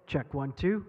Check one, two.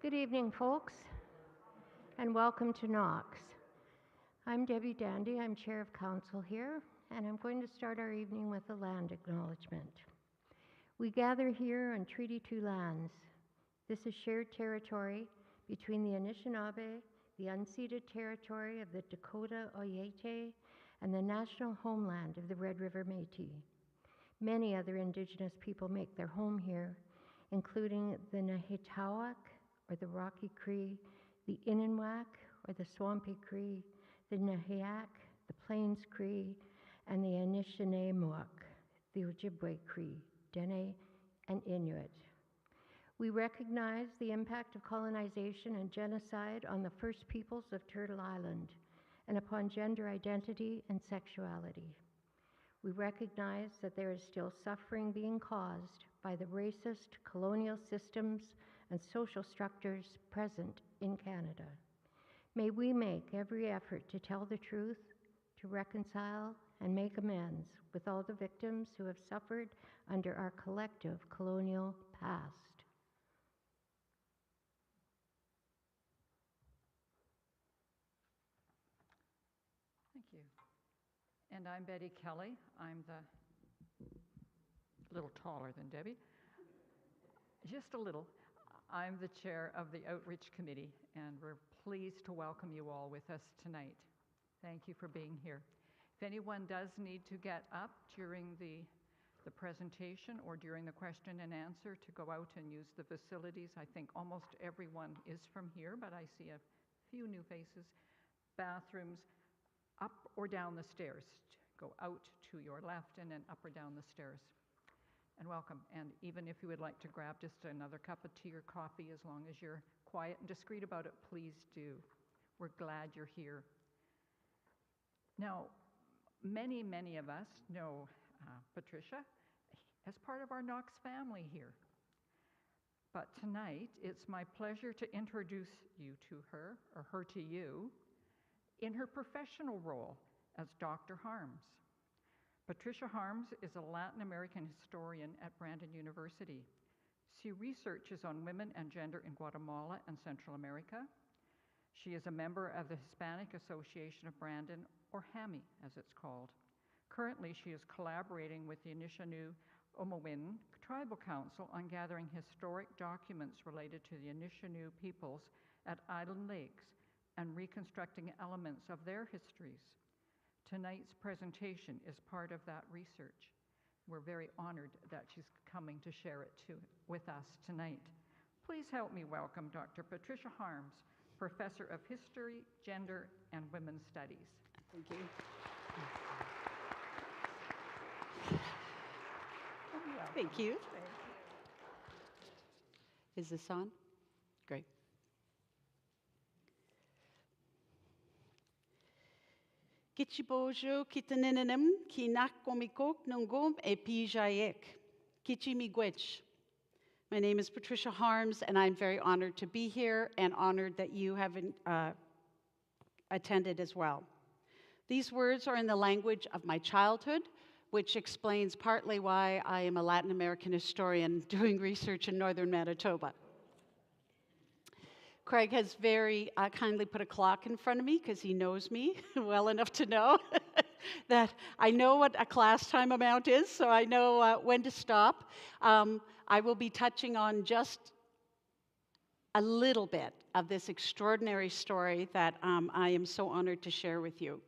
Good evening, folks, and welcome to Knox. I'm Debbie Dandy, I'm Chair of Council here, and I'm going to start our evening with a land acknowledgement. We gather here on Treaty 2 lands. This is shared territory between the Anishinaabe, the unceded territory of the Dakota Oyate, and the national homeland of the Red River Métis. Many other Indigenous people make their home here, including the Nahitawak, or the Rocky Cree, the Innuwak, or the Swampy Cree, the Nahiak, the Plains Cree, and the Anishininew, the Ojibwe Cree, Dene, and Inuit. We recognize the impact of colonization and genocide on the First Peoples of Turtle Island and upon gender identity and sexuality. We recognize that there is still suffering being caused by the racist colonial systems and social structures present in Canada. May we make every effort to tell the truth, to reconcile and make amends with all the victims who have suffered under our collective colonial past. Thank you. And I'm Betty Kelly. I'm a little taller than Debbie, just a little. I'm the chair of the Outreach Committee, and we're pleased to welcome you all with us tonight. Thank you for being here. If anyone does need to get up during the presentation or during the question and answer to go out and use the facilities, I think almost everyone is from here, but I see a few new faces. Bathrooms, up or down the stairs. Go out to your left and then up or down the stairs. And welcome. And even if you would like to grab just another cup of tea or coffee, as long as you're quiet and discreet about it, please do. We're glad you're here. Now, many of us know Patricia as part of our Knox family here. But tonight, it's my pleasure to introduce you to her, or her to you, in her professional role as Dr. Harms. Patricia Harms is a Latin American historian at Brandon University. She researches on women and gender in Guatemala and Central America. She is a member of the Hispanic Association of Brandon, or HAMI as it's called. Currently, she is collaborating with the Anishininew Okimawin Tribal Council on gathering historic documents related to the Anishininew peoples at Island Lakes and reconstructing elements of their histories. Tonight's presentation is part of that research. We're very honored that she's coming to share it with us tonight. Please help me welcome Dr. Patricia Harms, Professor of History, Gender, and Women's Studies. Thank you. Thank you. Is this on? Great. Kichibojo kitaninanim ki nakomikok nungum e pijayek. Kichi miigwech. My name is Patricia Harms, and I'm very honored to be here and honored that you have attended as well. These words are in the language of my childhood, which explains partly why I am a Latin American historian doing research in Northern Manitoba. Craig has very kindly put a clock in front of me because he knows me well enough to know that I know what a class time amount is, so I know when to stop. I will be touching on just a little bit of this extraordinary story that I am so honored to share with you.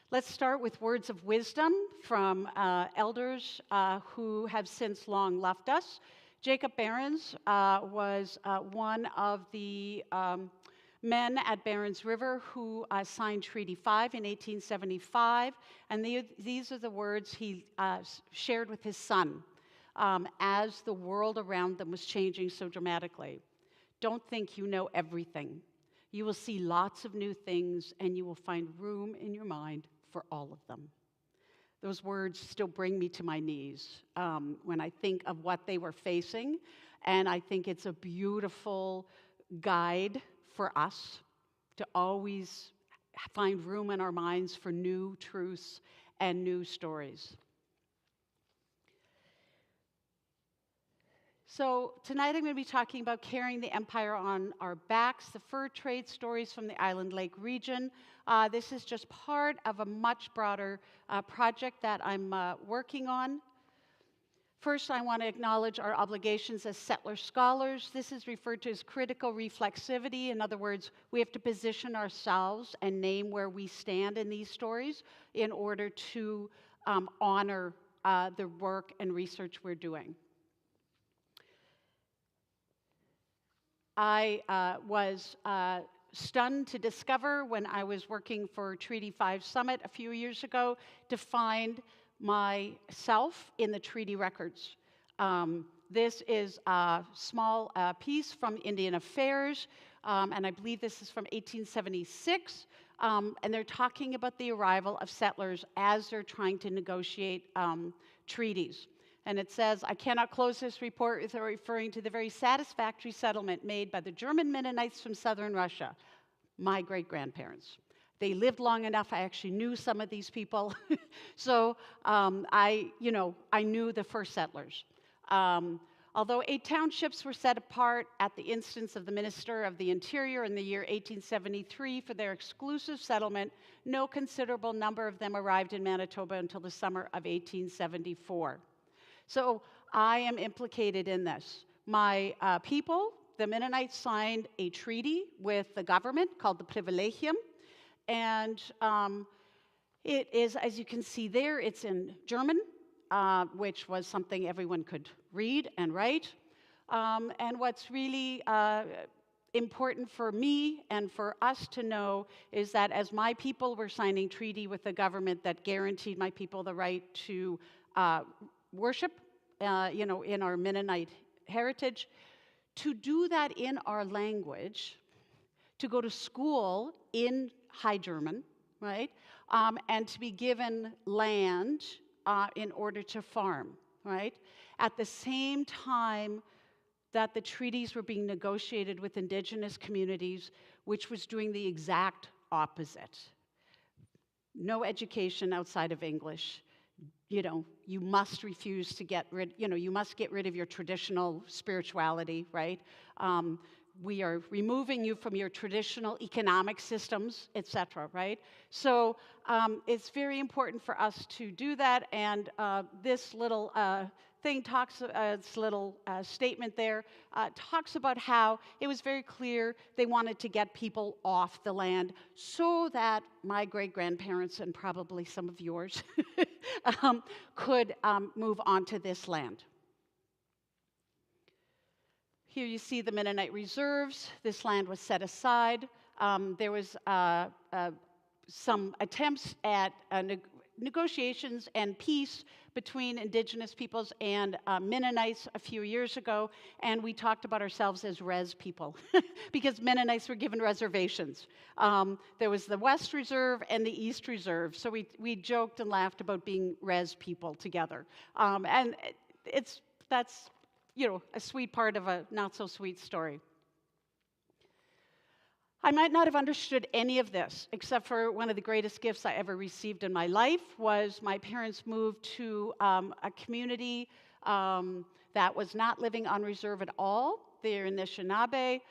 Let's start with words of wisdom from elders who have since long left us. Jacob Behrens was one of the men at Behrens River who signed Treaty 5 in 1875, and these are the words he shared with his son as the world around them was changing so dramatically. Don't think you know everything. You will see lots of new things, and you will find room in your mind for all of them. Those words still bring me to my knees when I think of what they were facing, and I think it's a beautiful guide for us to always find room in our minds for new truths and new stories. So tonight I'm going to be talking about carrying the empire on our backs, the fur trade stories from the Island Lake region. This is just part of a much broader project that I'm working on. First, I want to acknowledge our obligations as settler scholars. This is referred to as critical reflexivity. In other words, we have to position ourselves and name where we stand in these stories in order to honor the work and research we're doing. I was stunned to discover when I was working for Treaty 5 Summit a few years ago to find myself in the treaty records. This is a small piece from Indian Affairs, and I believe this is from 1876, and they're talking about the arrival of settlers as they're trying to negotiate treaties. And it says, I cannot close this report without referring to the very satisfactory settlement made by the German Mennonites from southern Russia, my great-grandparents. They lived long enough, I actually knew some of these people. So I knew the first settlers. Although 8 townships were set apart at the instance of the Minister of the Interior in the year 1873 for their exclusive settlement, no considerable number of them arrived in Manitoba until the summer of 1874. So I am implicated in this. My people, the Mennonites, signed a treaty with the government called the Privilegium. And it is, as you can see there, it's in German, which was something everyone could read and write. And what's really important for me and for us to know is that as my people were signing treaty with the government that guaranteed my people the right to worship, in our Mennonite heritage, to do that in our language, to go to school in High German, right, and to be given land in order to farm, right, at the same time that the treaties were being negotiated with Indigenous communities, which was doing the exact opposite. No education outside of English. You must refuse to get rid, you must get rid of your traditional spirituality, right? We are removing you from your traditional economic systems, etc., right? So it's very important for us to do that, and this little thing talks, this little statement there, talks about how it was very clear they wanted to get people off the land so that my great-grandparents, and probably some of yours, could move onto this land. Here you see the Mennonite reserves. This land was set aside. There was some attempts at negotiations and peace between Indigenous peoples and Mennonites a few years ago, and we talked about ourselves as res people because Mennonites were given reservations. There was the West Reserve and the East Reserve, so we joked and laughed about being res people together. And that's a sweet part of a not-so-sweet story. I might not have understood any of this, except for one of the greatest gifts I ever received in my life was my parents moved to a community that was not living on reserve at all. They're in Anishinaabe.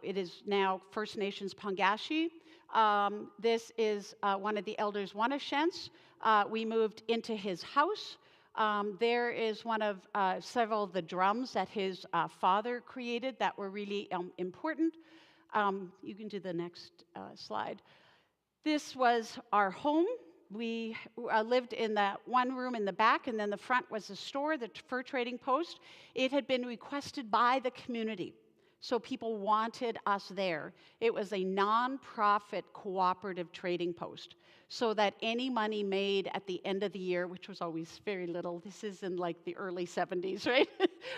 It is now First Nations Pongashi. This is one of the elders' Wanashents. We moved into his house. There is one of several of the drums that his father created that were really important. You can do the next slide. This was our home. We lived in that one room in the back, and then the front was the store, the fur trading post. It had been requested by the community, so people wanted us there. It was a non-profit cooperative trading post, so that any money made at the end of the year, which was always very little, this is in like the early 70s, right?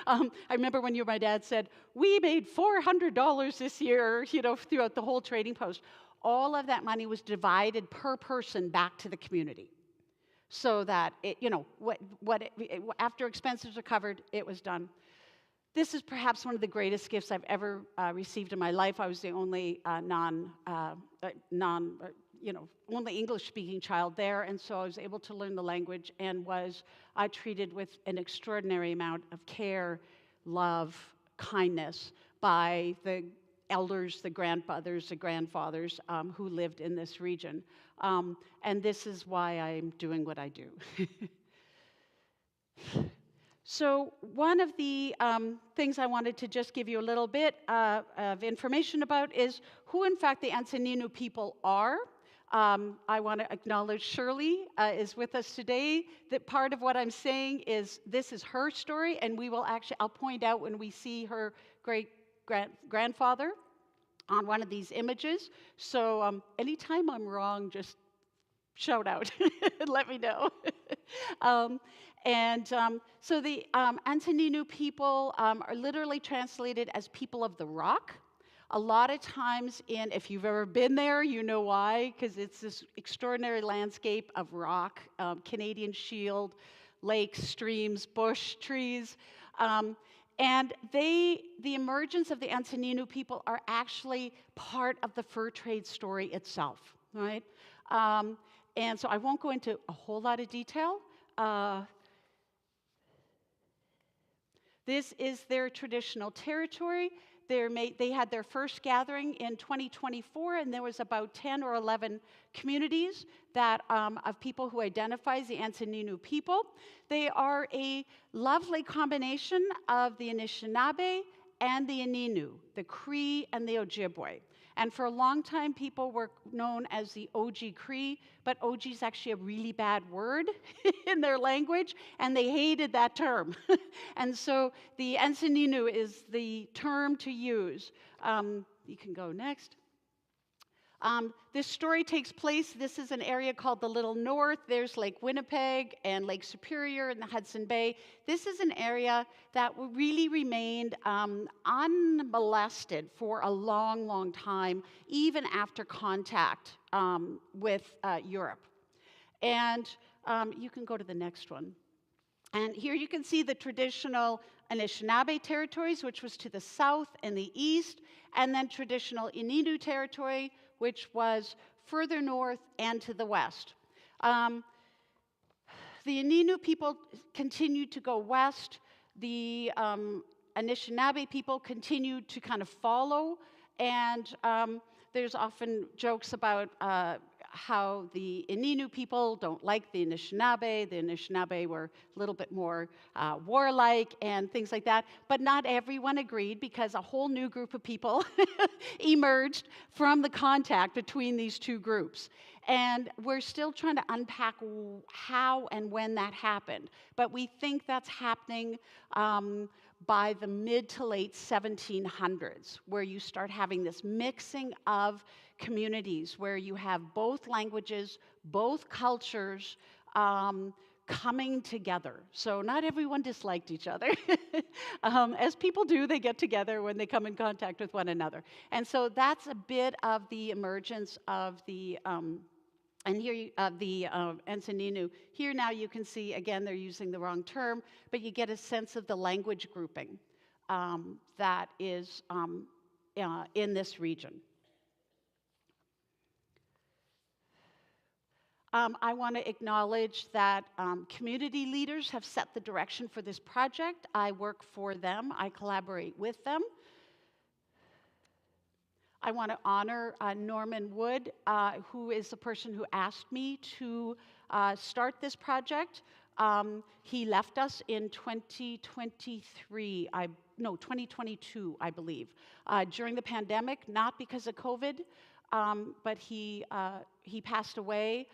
I remember when my dad said, we made $400 this year, throughout the whole trading post. All of that money was divided per person back to the community, so that after expenses are covered, it was done. This is perhaps one of the greatest gifts I've ever received in my life. I was the only only English-speaking child there, and so I was able to learn the language and was treated with an extraordinary amount of care, love, kindness by the elders, the grandmothers, the grandfathers who lived in this region. And this is why I'm doing what I do. So one of the things I wanted to just give you a little bit of information about is who, in fact, the Anishininew people are. I want to acknowledge Shirley is with us today. That part of what I'm saying is this is her story, and we will actually, I'll point out when we see her great-grandfather on one of these images. So anytime I'm wrong, just shout out and let me know. So the Anishininew people are literally translated as people of the rock. A lot of times if you've ever been there, you know why, because it's this extraordinary landscape of rock, Canadian Shield, lakes, streams, bush, trees. And the emergence of the Anishininew people are actually part of the fur trade story itself, right? And so I won't go into a whole lot of detail. This is their traditional territory. They had their first gathering in 2024, and there was about 10 or 11 communities that of people who identify as the Anishininew people. They are a lovely combination of the Anishinaabe and the Ininu, the Cree and the Ojibwe. And for a long time, people were known as the OG Cree, but OG is actually a really bad word in their language, and they hated that term. And so the Anishininew is the term to use. You can go next. This story takes place, this is an area called the Little North. There's Lake Winnipeg and Lake Superior in the Hudson Bay. This is an area that really remained unmolested for a long, long time, even after contact with Europe. And you can go to the next one. And here you can see the traditional Anishinaabe territories, which was to the south and the east, and then traditional Ininu territory, which was further north and to the west. The Ininu people continued to go west. The Anishinaabe people continued to kind of follow, and there's often jokes about how the Ininu people don't like the Anishinaabe. The Anishinaabe were a little bit more warlike and things like that. But not everyone agreed, because a whole new group of people emerged from the contact between these two groups. And we're still trying to unpack how and when that happened. But we think that's happening by the mid to late 1700s, where you start having this mixing of communities, where you have both languages, both cultures coming together. So not everyone disliked each other. As people do, they get together when they come in contact with one another. And so that's a bit of the emergence of the Anishininew. Here now you can see, again, they're using the wrong term, but you get a sense of the language grouping that is in this region. I want to acknowledge that community leaders have set the direction for this project. I work for them. I collaborate with them. I want to honor Norman Wood, who is the person who asked me to start this project. He left us in 2022, I believe, during the pandemic, not because of COVID, but he passed away.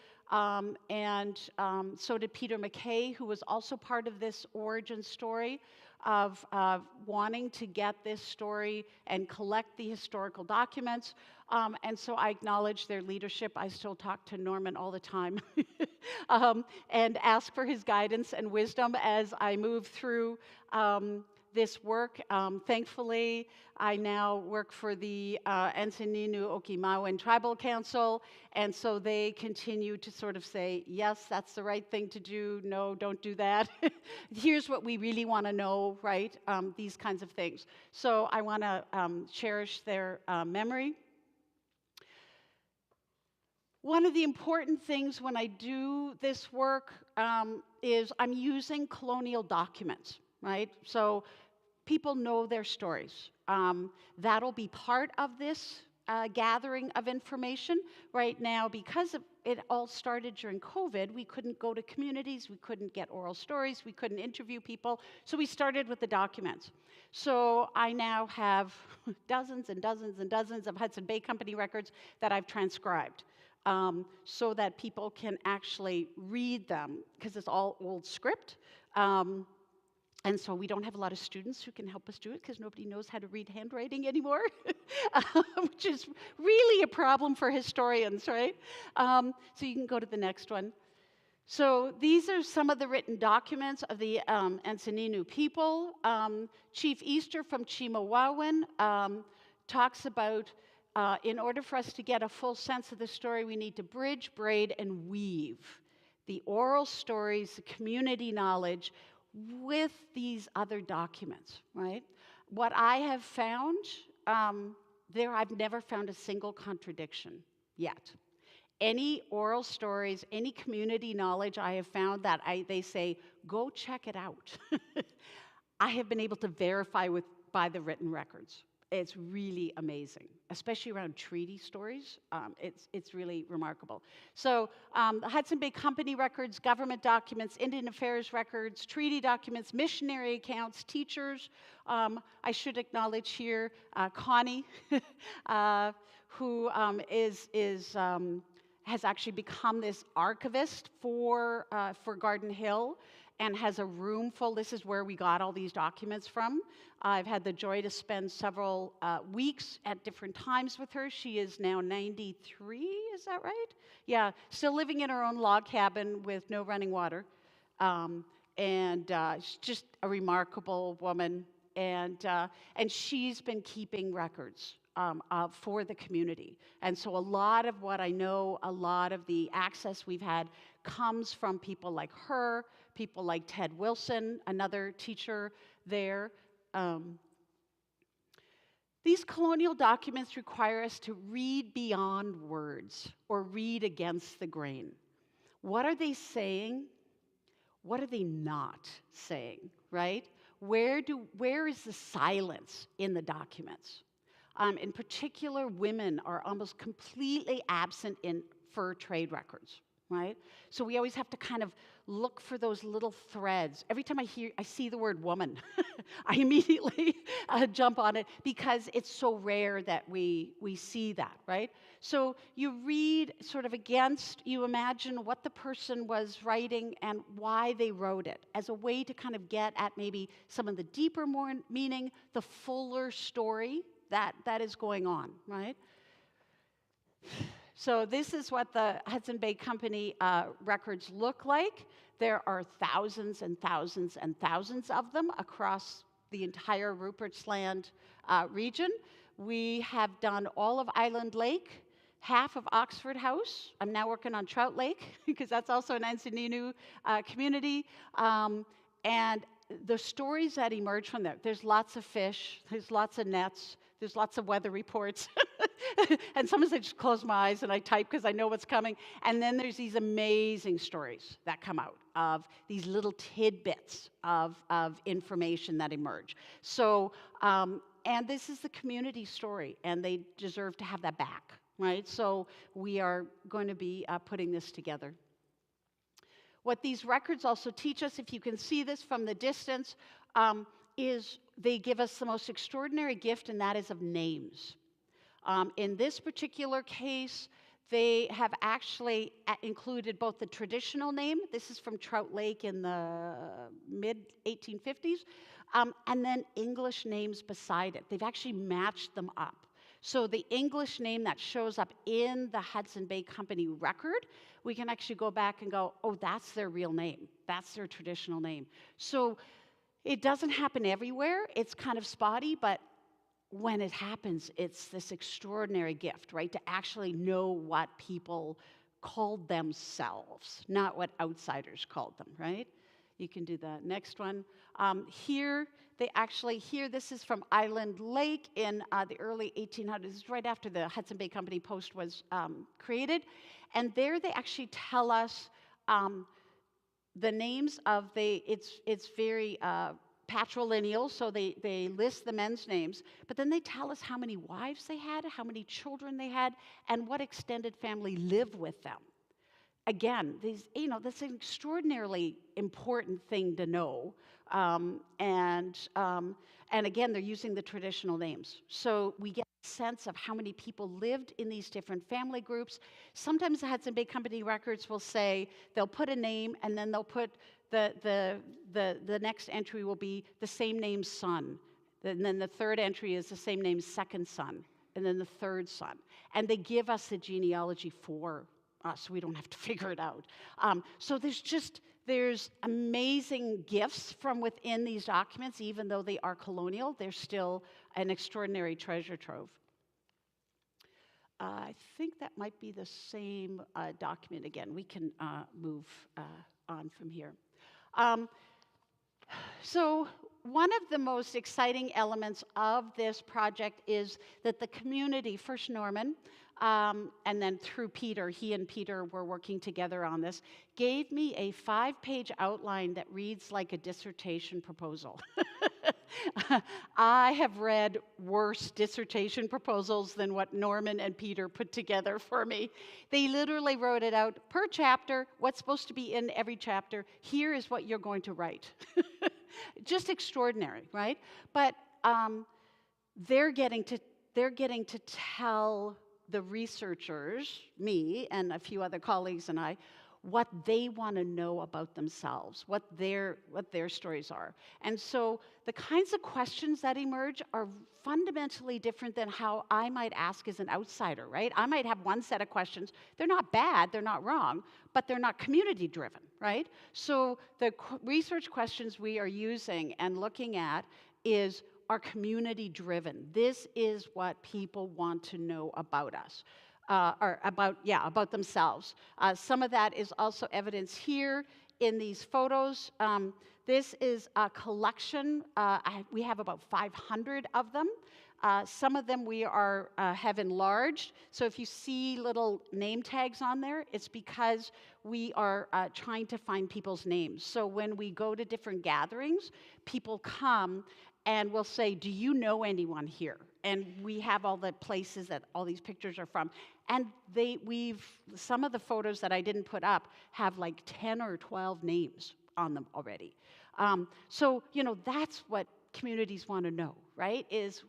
And so did Peter McKay, who was also part of this origin story of wanting to get this story and collect the historical documents. And so I acknowledge their leadership. I still talk to Norman all the time and ask for his guidance and wisdom as I move through this work. Thankfully, I now work for the Anishininew Okimawin Tribal Council, and so they continue to sort of say, yes, that's the right thing to do, no, don't do that. Here's what we really want to know, right? These kinds of things. So I want to cherish their memory. One of the important things when I do this work is I'm using colonial documents, right? So people know their stories. That'll be part of this gathering of information. Right now, because it all started during COVID, we couldn't go to communities, we couldn't get oral stories, we couldn't interview people, so we started with the documents. So I now have dozens and dozens and dozens of Hudson Bay Company records that I've transcribed, so that people can actually read them, because it's all old script. And so we don't have a lot of students who can help us do it because nobody knows how to read handwriting anymore, which is really a problem for historians, right? So you can go to the next one. So these are some of the written documents of the Anishininew people. Chief Easter from Okimawin talks about, in order for us to get a full sense of the story, we need to bridge, braid, and weave the oral stories, the community knowledge, with these other documents, right? What I have found, I've never found a single contradiction yet. Any oral stories, any community knowledge I have found that they say, go check it out. I have been able to verify by the written records. It's really amazing, especially around treaty stories. It's really remarkable. So the Hudson Bay Company records, government documents, Indian Affairs records, treaty documents, missionary accounts, teachers. I should acknowledge here Connie, who has actually become this archivist for Garden Hill, and has a room full. This is where we got all these documents from. I've had the joy to spend several weeks at different times with her. She is now 93, is that right? Yeah, still living in her own log cabin with no running water. And she's just a remarkable woman. And she's been keeping records for the community. And so a lot of what I know, a lot of the access we've had comes from people like her, people like Ted Wilson, another teacher there. These colonial documents require us to read beyond words or read against the grain. What are they saying? What are they not saying, right? Where is the silence in the documents? In particular, women are almost completely absent in fur trade records, right? So we always have to kind of look for those little threads. Every time I see the word woman, I immediately jump on it because it's so rare that we see that, right? So you read sort of against, you imagine what the person was writing and why they wrote it as a way to kind of get at maybe some of the deeper more meaning, the fuller story that is going on, right? So this is what the Hudson Bay Company records look like. There are thousands and thousands and thousands of them across the entire Rupert's Land region. We have done all of Island Lake, half of Oxford House. I'm now working on Trout Lake because that's also an Anishininew community. And the stories that emerge from there, there's lots of fish, there's lots of nets, there's lots of weather reports. And sometimes I just close my eyes and I type because I know what's coming. And then there's these amazing stories that come out of these little tidbits of information that emerge. So, and this is the community story, and they deserve to have that back, right? So we are going to be putting this together. What these records also teach us, if you can see this from the distance, is they give us the most extraordinary gift, and that is of names. In this particular case, they have actually included both the traditional name, this is from Trout Lake in the mid-1850s, and then English names beside it. They've actually matched them up. So the English name that shows up in the Hudson Bay Company record, we can actually go back and go, oh, that's their real name. That's their traditional name. So it doesn't happen everywhere. It's kind of spotty, but when it happens, it's this extraordinary gift, right? To actually know what people called themselves, not what outsiders called them, right? You can do the next one. Here, this is from Island Lake in the early 1800s. This is right after the Hudson Bay Company Post was created. And there they actually tell us the names of it's very patrilineal, so they list the men's names, but then they tell us how many wives they had, how many children they had, and what extended family lived with them. Again, that's an extraordinarily important thing to know. And again, they're using the traditional names. So we get a sense of how many people lived in these different family groups. Sometimes the Hudson Bay Company records will say, they'll put a name, and then they'll put the next entry will be the same name's son. And then the third entry is the same name's second son, and then the third son. And they give us the genealogy for us. We don't have to figure it out. So there's amazing gifts from within these documents. Even though they are colonial, they're still an extraordinary treasure trove. I think that might be the same document again. We can move on from here. So one of the most exciting elements of this project is that the community, first Norman, and then through Peter, he and Peter were working together on this, gave me a 5-page outline that reads like a dissertation proposal. I have read worse dissertation proposals than what Norman and Peter put together for me. They literally wrote it out per chapter, what's supposed to be in every chapter. Here is what you're going to write. Just extraordinary, right? But they're getting to tell the researchers, me and a few other colleagues and I, what they want to know about themselves, what their stories are. And so the kinds of questions that emerge are fundamentally different than how I might ask as an outsider, right? I might have one set of questions. They're not bad, they're not wrong, but they're not community driven, right? So the research questions we are using and looking at are community driven. This is what people want to know about us. Or about themselves. Some of that is also evidence here in these photos. This is a collection. We have about 500 of them. Some of them we have enlarged. So if you see little name tags on there, it's because we are trying to find people's names. So when we go to different gatherings, people come and we'll say, do you know anyone here? And we have all the places that all these pictures are from. And some of the photos that I didn't put up have like 10 or 12 names on them already. So, that's what communities want to know, right? Is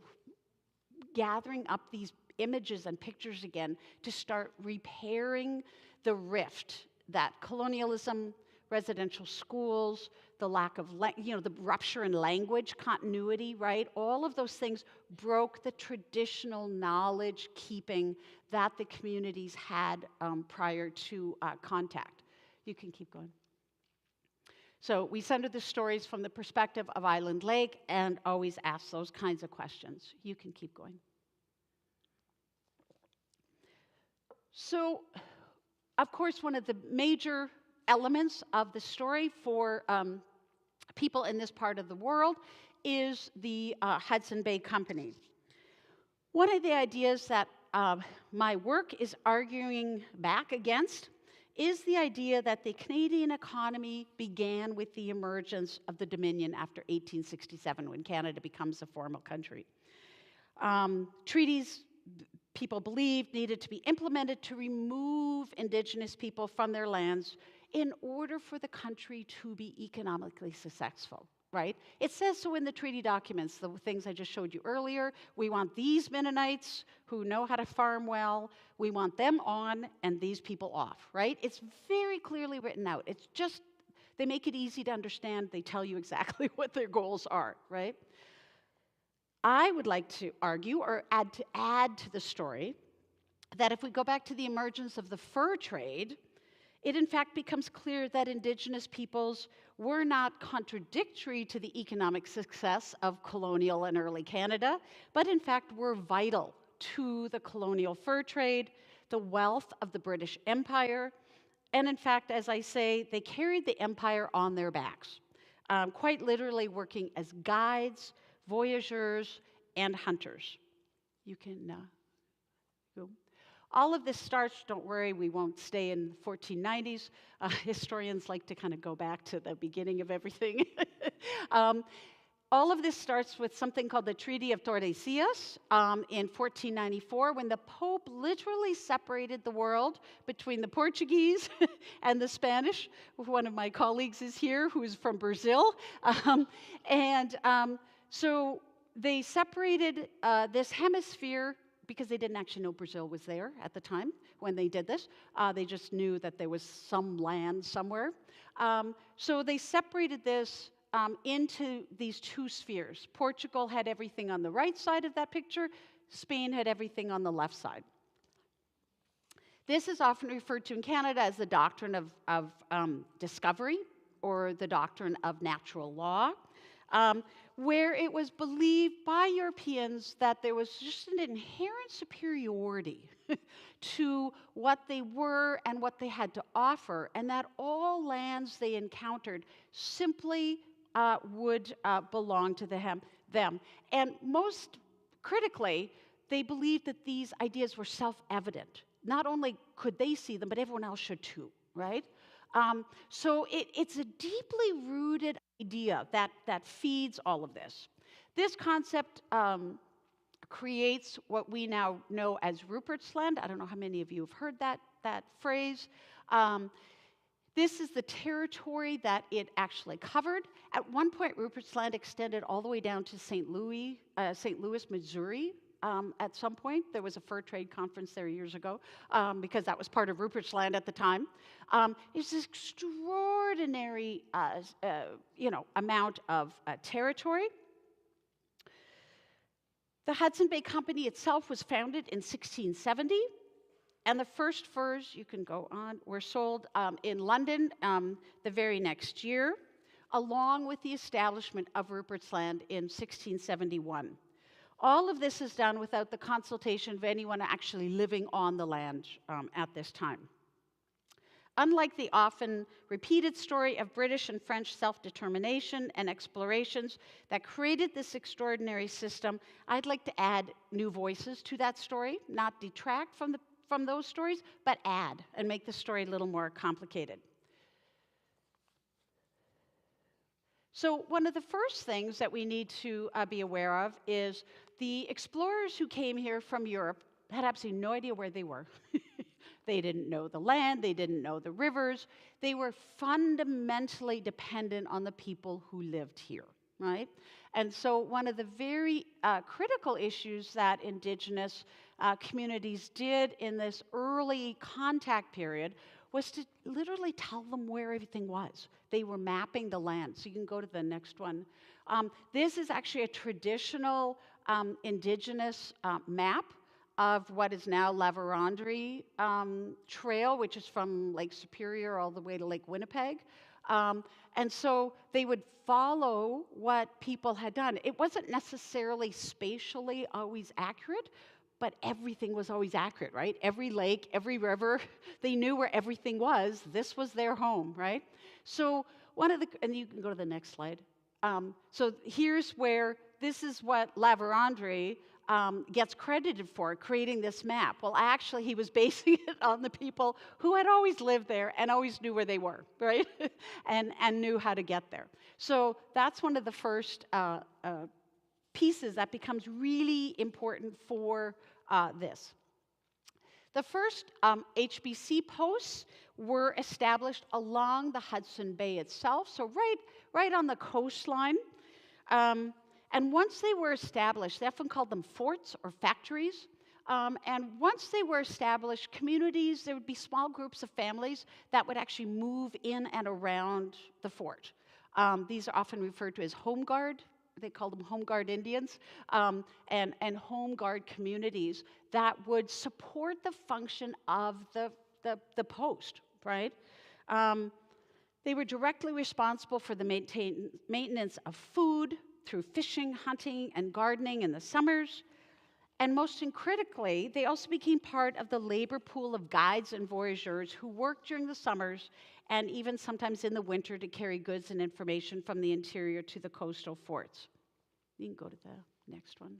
gathering up these images and pictures again to start repairing the rift that colonialism, residential schools, the lack of, the rupture in language continuity, right? All of those things broke the traditional knowledge keeping that the communities had prior to contact. You can keep going. So we centered the stories from the perspective of Island Lake and always ask those kinds of questions. You can keep going. So, of course, one of the major elements of the story for people in this part of the world is the Hudson Bay Company. One of the ideas that my work is arguing back against is the idea that the Canadian economy began with the emergence of the Dominion after 1867, when Canada becomes a formal country. Treaties, people believed, needed to be implemented to remove Indigenous people from their lands in order for the country to be economically successful, right? It says so in the treaty documents, the things I just showed you earlier. We want these Mennonites who know how to farm well, we want them on and these people off, right? It's very clearly written out. It's just, they make it easy to understand. They tell you exactly what their goals are, right? I would like to argue or add to the story that if we go back to the emergence of the fur trade, it in fact becomes clear that Indigenous peoples were not contradictory to the economic success of colonial and early Canada, but in fact were vital to the colonial fur trade, the wealth of the British Empire, and in fact, as I say, they carried the empire on their backs, quite literally working as guides, voyageurs, and hunters. You can go. All of this starts, don't worry, we won't stay in the 1490s. Historians like to kind of go back to the beginning of everything. All of this starts with something called the Treaty of Tordesillas in 1494, when the Pope literally separated the world between the Portuguese and the Spanish. One of my colleagues is here, who is from Brazil. So they separated this hemisphere because they didn't actually know Brazil was there at the time when they did this. They just knew that there was some land somewhere. So they separated this into these two spheres. Portugal had everything on the right side of that picture. Spain had everything on the left side. This is often referred to in Canada as the doctrine of discovery, or the doctrine of natural law, where it was believed by Europeans that there was just an inherent superiority to what they were and what they had to offer, and that all lands they encountered simply would belong to them. And most critically, they believed that these ideas were self-evident. Not only could they see them, but everyone else should too, right? So it's a deeply rooted idea that feeds all of this. This concept creates what we now know as Rupert's Land. I don't know how many of you have heard that phrase. This is the territory that it actually covered. At one point, Rupert's Land extended all the way down to St. Louis, Missouri. At some point, there was a fur trade conference there years ago, because that was part of Rupert's Land at the time. It's this extraordinary, amount of territory. The Hudson Bay Company itself was founded in 1670. And the first furs, you can go on, were sold in London the very next year, along with the establishment of Rupert's Land in 1671. All of this is done without the consultation of anyone actually living on the land at this time. Unlike the often repeated story of British and French self-determination and explorations that created this extraordinary system, I'd like to add new voices to that story, not detract from those stories, but add and make the story a little more complicated. So one of the first things that we need to be aware of is the explorers who came here from Europe had absolutely no idea where they were. They didn't know the land, they didn't know the rivers. They were fundamentally dependent on the people who lived here, right? And so one of the very critical issues that Indigenous communities did in this early contact period was to literally tell them where everything was. They were mapping the land. So you can go to the next one. This is actually a traditional Indigenous map of what is now La Vérendrye Trail, which is from Lake Superior all the way to Lake Winnipeg. And so they would follow what people had done. It wasn't necessarily spatially always accurate, but everything was always accurate, right? Every lake, every river, they knew where everything was. This was their home, right? So and you can go to the next slide. So here's where, this is what La Vérendrye gets credited for, creating this map. Well, actually, he was basing it on the people who had always lived there and always knew where they were, right? and knew how to get there. So that's one of the first pieces that becomes really important for this. The first HBC posts were established along the Hudson Bay itself, so right on the coastline. And once they were established, they often called them forts or factories. And once they were established, communities, there would be small groups of families that would actually move in and around the fort. These are often referred to as home guard. They called them home guard Indians, and home guard communities that would support the function of the post, right? They were directly responsible for the maintenance of food through fishing, hunting, and gardening in the summers. And most critically, they also became part of the labor pool of guides and voyageurs who worked during the summers and even sometimes in the winter to carry goods and information from the interior to the coastal forts. You can go to the next one.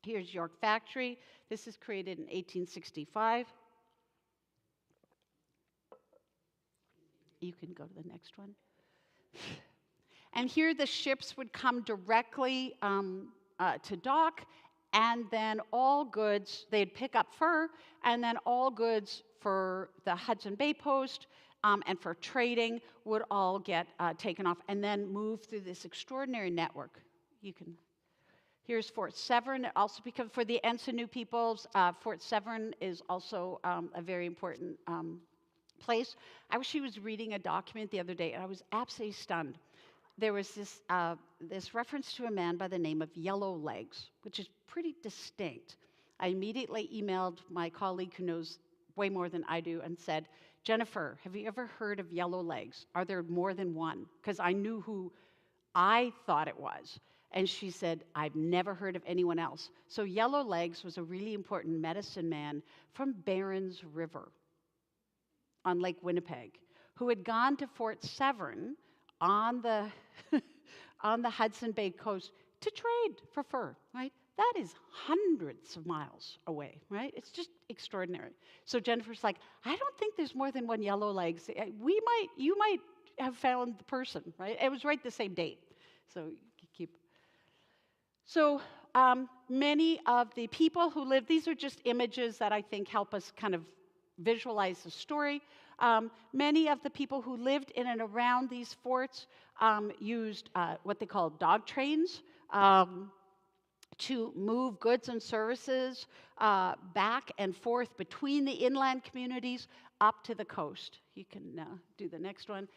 Here's York Factory. This is created in 1865. You can go to the next one. And here the ships would come directly to dock, and then all goods, they'd pick up fur, and then all goods for the Hudson Bay Post and for trading would all get taken off and then move through this extraordinary network. Here's Fort Severn. It also becomes, for the Anishininew peoples, Fort Severn is also a very important place. I actually was reading a document the other day, and I was absolutely stunned. There was this reference to a man by the name of Yellowlegs, which is pretty distinct. I immediately emailed my colleague who knows way more than I do and said, Jennifer, have you ever heard of Yellowlegs? Are there more than one? Because I knew who I thought it was. And she said, I've never heard of anyone else. So Yellowlegs was a really important medicine man from Barons River on Lake Winnipeg, who had gone to Fort Severn on the on the Hudson Bay coast to trade for fur, right? That is hundreds of miles away, right? It's just extraordinary. So Jennifer's like, I don't think there's more than one Yellowlegs. You might have found the person, right? It was right the same date. So many of the people who lived, these are just images that I think help us kind of visualize the story. Many of the people who lived in and around these forts used what they call dog trains to move goods and services back and forth between the inland communities up to the coast. You can do the next one.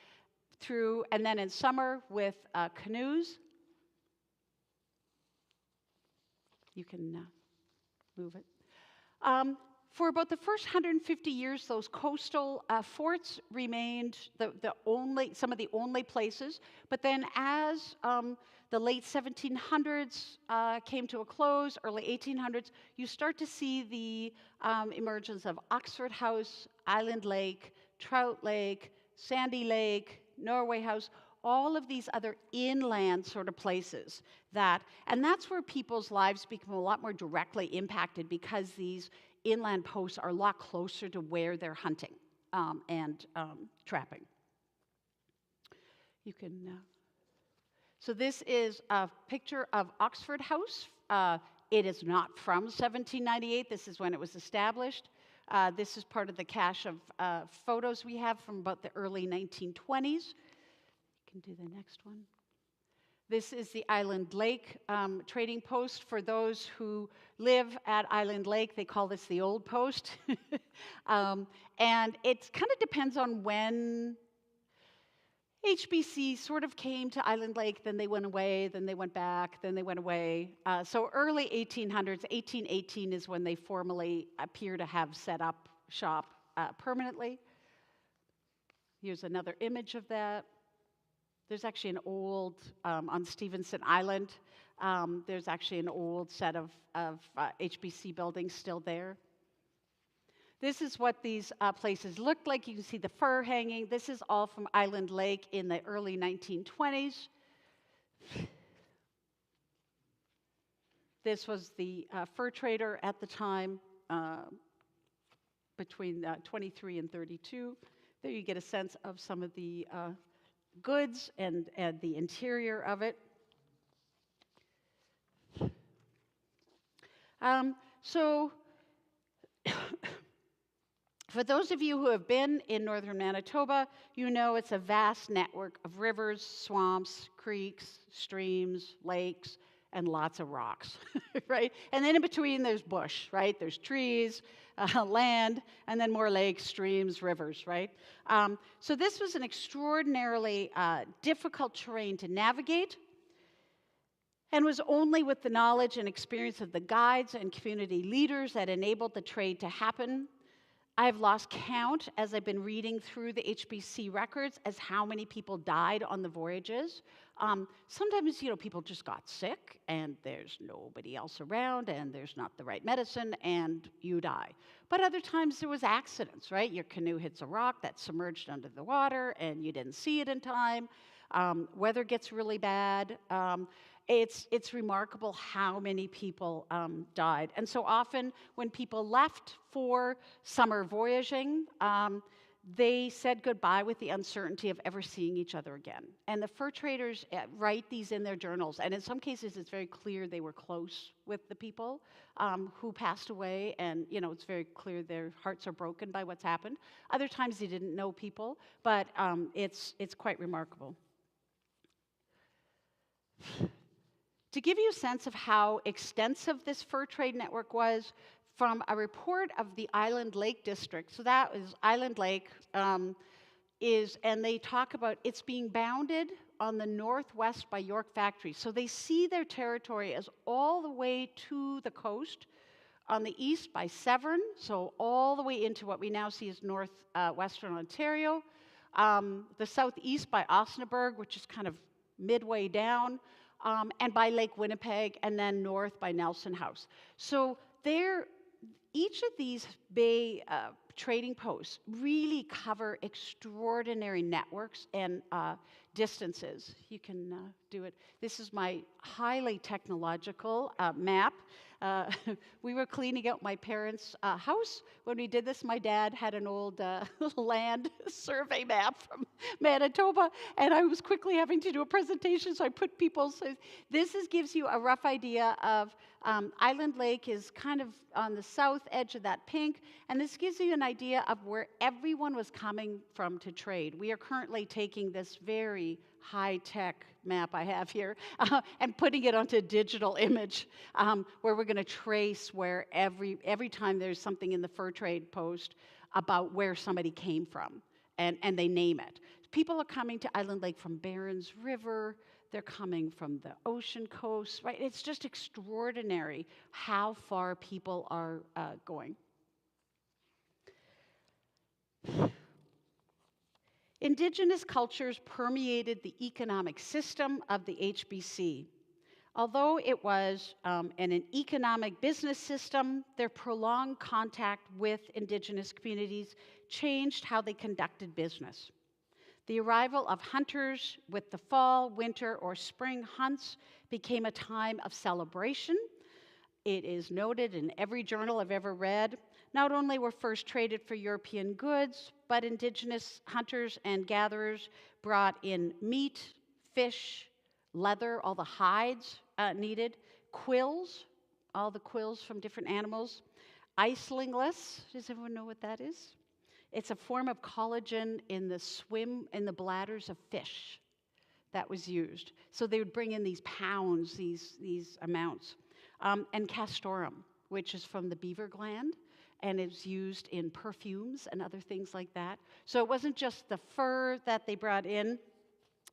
And then in summer with canoes. You can move it. For about the first 150 years, those coastal forts remained some of the only places. But then as the late 1700s came to a close, early 1800s, you start to see the emergence of Oxford House, Island Lake, Trout Lake, Sandy Lake, Norway House, all of these other inland sort of places and that's where people's lives become a lot more directly impacted because these inland posts are a lot closer to where they're hunting and trapping. So this is a picture of Oxford House. It is not from 1798. This is when it was established. This is part of the cache of photos we have from about the early 1920s. You can do the next one. This is the Island Lake trading post. For those who live at Island Lake, they call this the Old Post. And it kind of depends on when HBC sort of came to Island Lake, then they went away, then they went back, then they went away. So early 1800s, 1818 is when they formally appear to have set up shop permanently. Here's another image of that. There's actually an old, on Stevenson Island, there's actually an old set of HBC buildings still there. This is what these places looked like. You can see the fur hanging. This is all from Island Lake in the early 1920s. This was the fur trader at the time, between 23 and 32. There you get a sense of some of the goods and the interior of it. So for those of you who have been in northern Manitoba, you know it's a vast network of rivers, swamps, creeks, streams, lakes, and lots of rocks, right? And then in between there's bush, right? There's trees, land, and then more lakes, streams, rivers, right? So this was an extraordinarily difficult terrain to navigate, and was only with the knowledge and experience of the guides and community leaders that enabled the trade to happen. I've lost count as I've been reading through the HBC records as how many people died on the voyages. Sometimes, people just got sick and there's nobody else around and there's not the right medicine and you die. But other times there was accidents, right? Your canoe hits a rock that's submerged under the water and you didn't see it in time. Weather gets really bad. It's remarkable how many people died. And so often when people left for summer voyaging, they said goodbye with the uncertainty of ever seeing each other again. And the fur traders write these in their journals. And in some cases, it's very clear they were close with the people who passed away. And, you know, it's very clear their hearts are broken by what's happened. Other times they didn't know people, but it's quite remarkable. To give you a sense of how extensive this fur trade network was, from a report of the Island Lake District, so that is Island Lake, and they talk about it's being bounded on the northwest by York Factory. So they see their territory as all the way to the coast, on the east by Severn, so all the way into what we now see as northwestern Ontario, the southeast by Osnaburg, which is kind of midway down, and by Lake Winnipeg, and then north by Nelson House. So each of these bay trading posts really cover extraordinary networks and distances. You can do it. This is my highly technological map. We were cleaning out my parents' house when we did this. My dad had an old land survey map from Manitoba, and I was quickly having to do a presentation, so I put this gives you a rough idea of Island Lake is kind of on the south edge of that pink, and this gives you an idea of where everyone was coming from to trade. We are currently taking this very high-tech map I have here and putting it onto a digital image where we're going to trace where every time there's something in the fur trade post about where somebody came from, and they name it. People are coming to Island Lake from Barons River. They're coming from the ocean coast, right? It's just extraordinary how far people are going. Indigenous cultures permeated the economic system of the HBC. Although it was an economic business system, their prolonged contact with Indigenous communities changed how they conducted business. The arrival of hunters with the fall, winter, or spring hunts became a time of celebration. It is noted in every journal I've ever read. Not only were furs traded for European goods, but Indigenous hunters and gatherers brought in meat, fish, leather, all the hides needed, quills, all the quills from different animals, icelingless. Does everyone know what that is? It's a form of collagen in the bladders of fish that was used. So they would bring in these pounds, these amounts. And castorum, which is from the beaver gland, and it's used in perfumes and other things like that. So it wasn't just the fur that they brought in,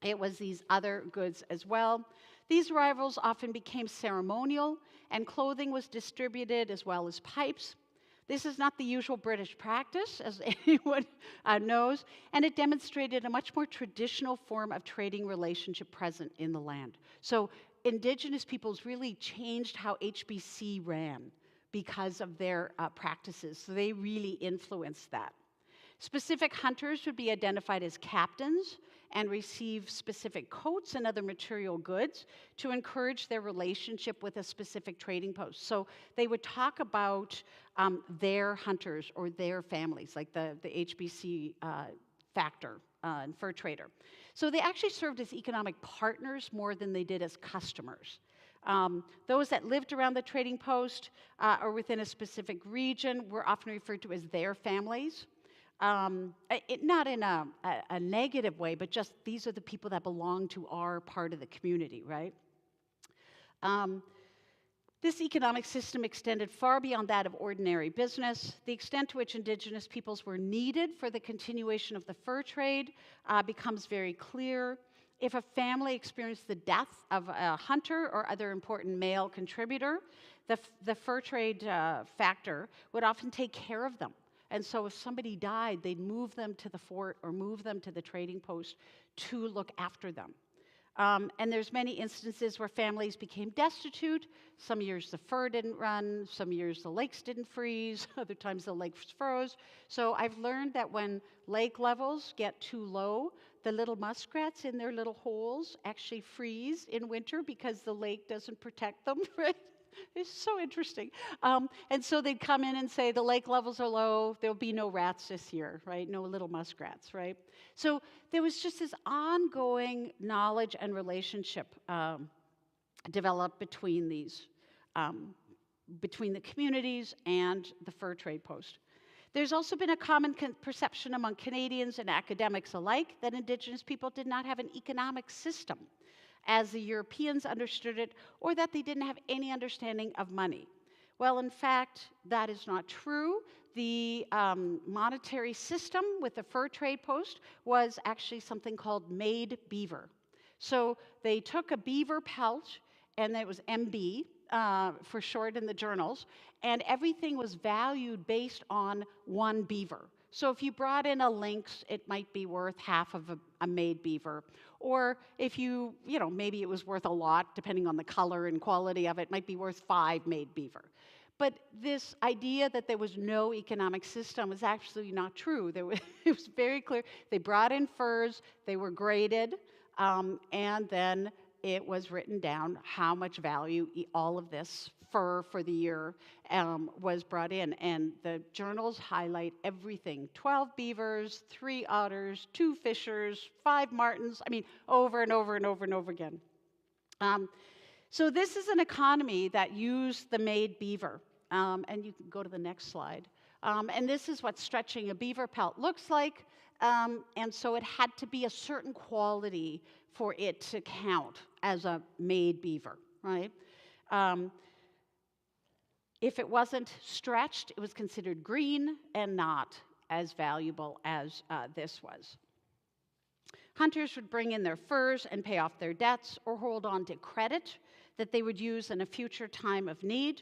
it was these other goods as well. These arrivals often became ceremonial, and clothing was distributed as well as pipes. This is not the usual British practice, as anyone knows, and it demonstrated a much more traditional form of trading relationship present in the land. So Indigenous peoples really changed how HBC ran because of their practices. So they really influenced that. Specific hunters would be identified as captains and receive specific coats and other material goods to encourage their relationship with a specific trading post. So they would talk about their hunters or their families, like the HBC factor and fur trader. So they actually served as economic partners more than they did as customers. Those that lived around the trading post or within a specific region were often referred to as their families. Not in a negative way, but just these are the people that belong to our part of the community, right? This economic system extended far beyond that of ordinary business. The extent to which Indigenous peoples were needed for the continuation of the fur trade becomes very clear. If a family experienced the death of a hunter or other important male contributor, the fur trade factor would often take care of them. And so if somebody died, they'd move them to the fort or move them to the trading post to look after them. And there's many instances where families became destitute. Some years the fur didn't run, some years the lakes didn't freeze, other times the lakes froze. So I've learned that when lake levels get too low, the little muskrats in their little holes actually freeze in winter because the lake doesn't protect them, right? It's so interesting. And so they'd come in and say, the lake levels are low, there'll be no rats this year, right? No little muskrats, right? So there was just this ongoing knowledge and relationship developed between these, between the communities and the fur trade post. There's also been a common perception among Canadians and academics alike that Indigenous people did not have an economic system as the Europeans understood it, or that they didn't have any understanding of money. Well, in fact, that is not true. The monetary system with the fur trade post was actually something called made beaver. So they took a beaver pelt, and it was MB for short in the journals, and everything was valued based on one beaver. So if you brought in a lynx, it might be worth half of a made beaver. Or if maybe it was worth a lot, depending on the color and quality of it, might be worth 5 made beaver. But this idea that there was no economic system was actually not true. It was very clear. They brought in furs, they were graded, and then it was written down how much value all of this fur for the year was brought in. And the journals highlight everything: 12 beavers, 3 otters, 2 fishers, 5 martens, over and over and over and over again. So this is an economy that used the made beaver. And you can go to the next slide. And this is what stretching a beaver pelt looks like. And so it had to be a certain quality for it to count as a made beaver, right? If it wasn't stretched, it was considered green and not as valuable as this was. Hunters would bring in their furs and pay off their debts or hold on to credit that they would use in a future time of need.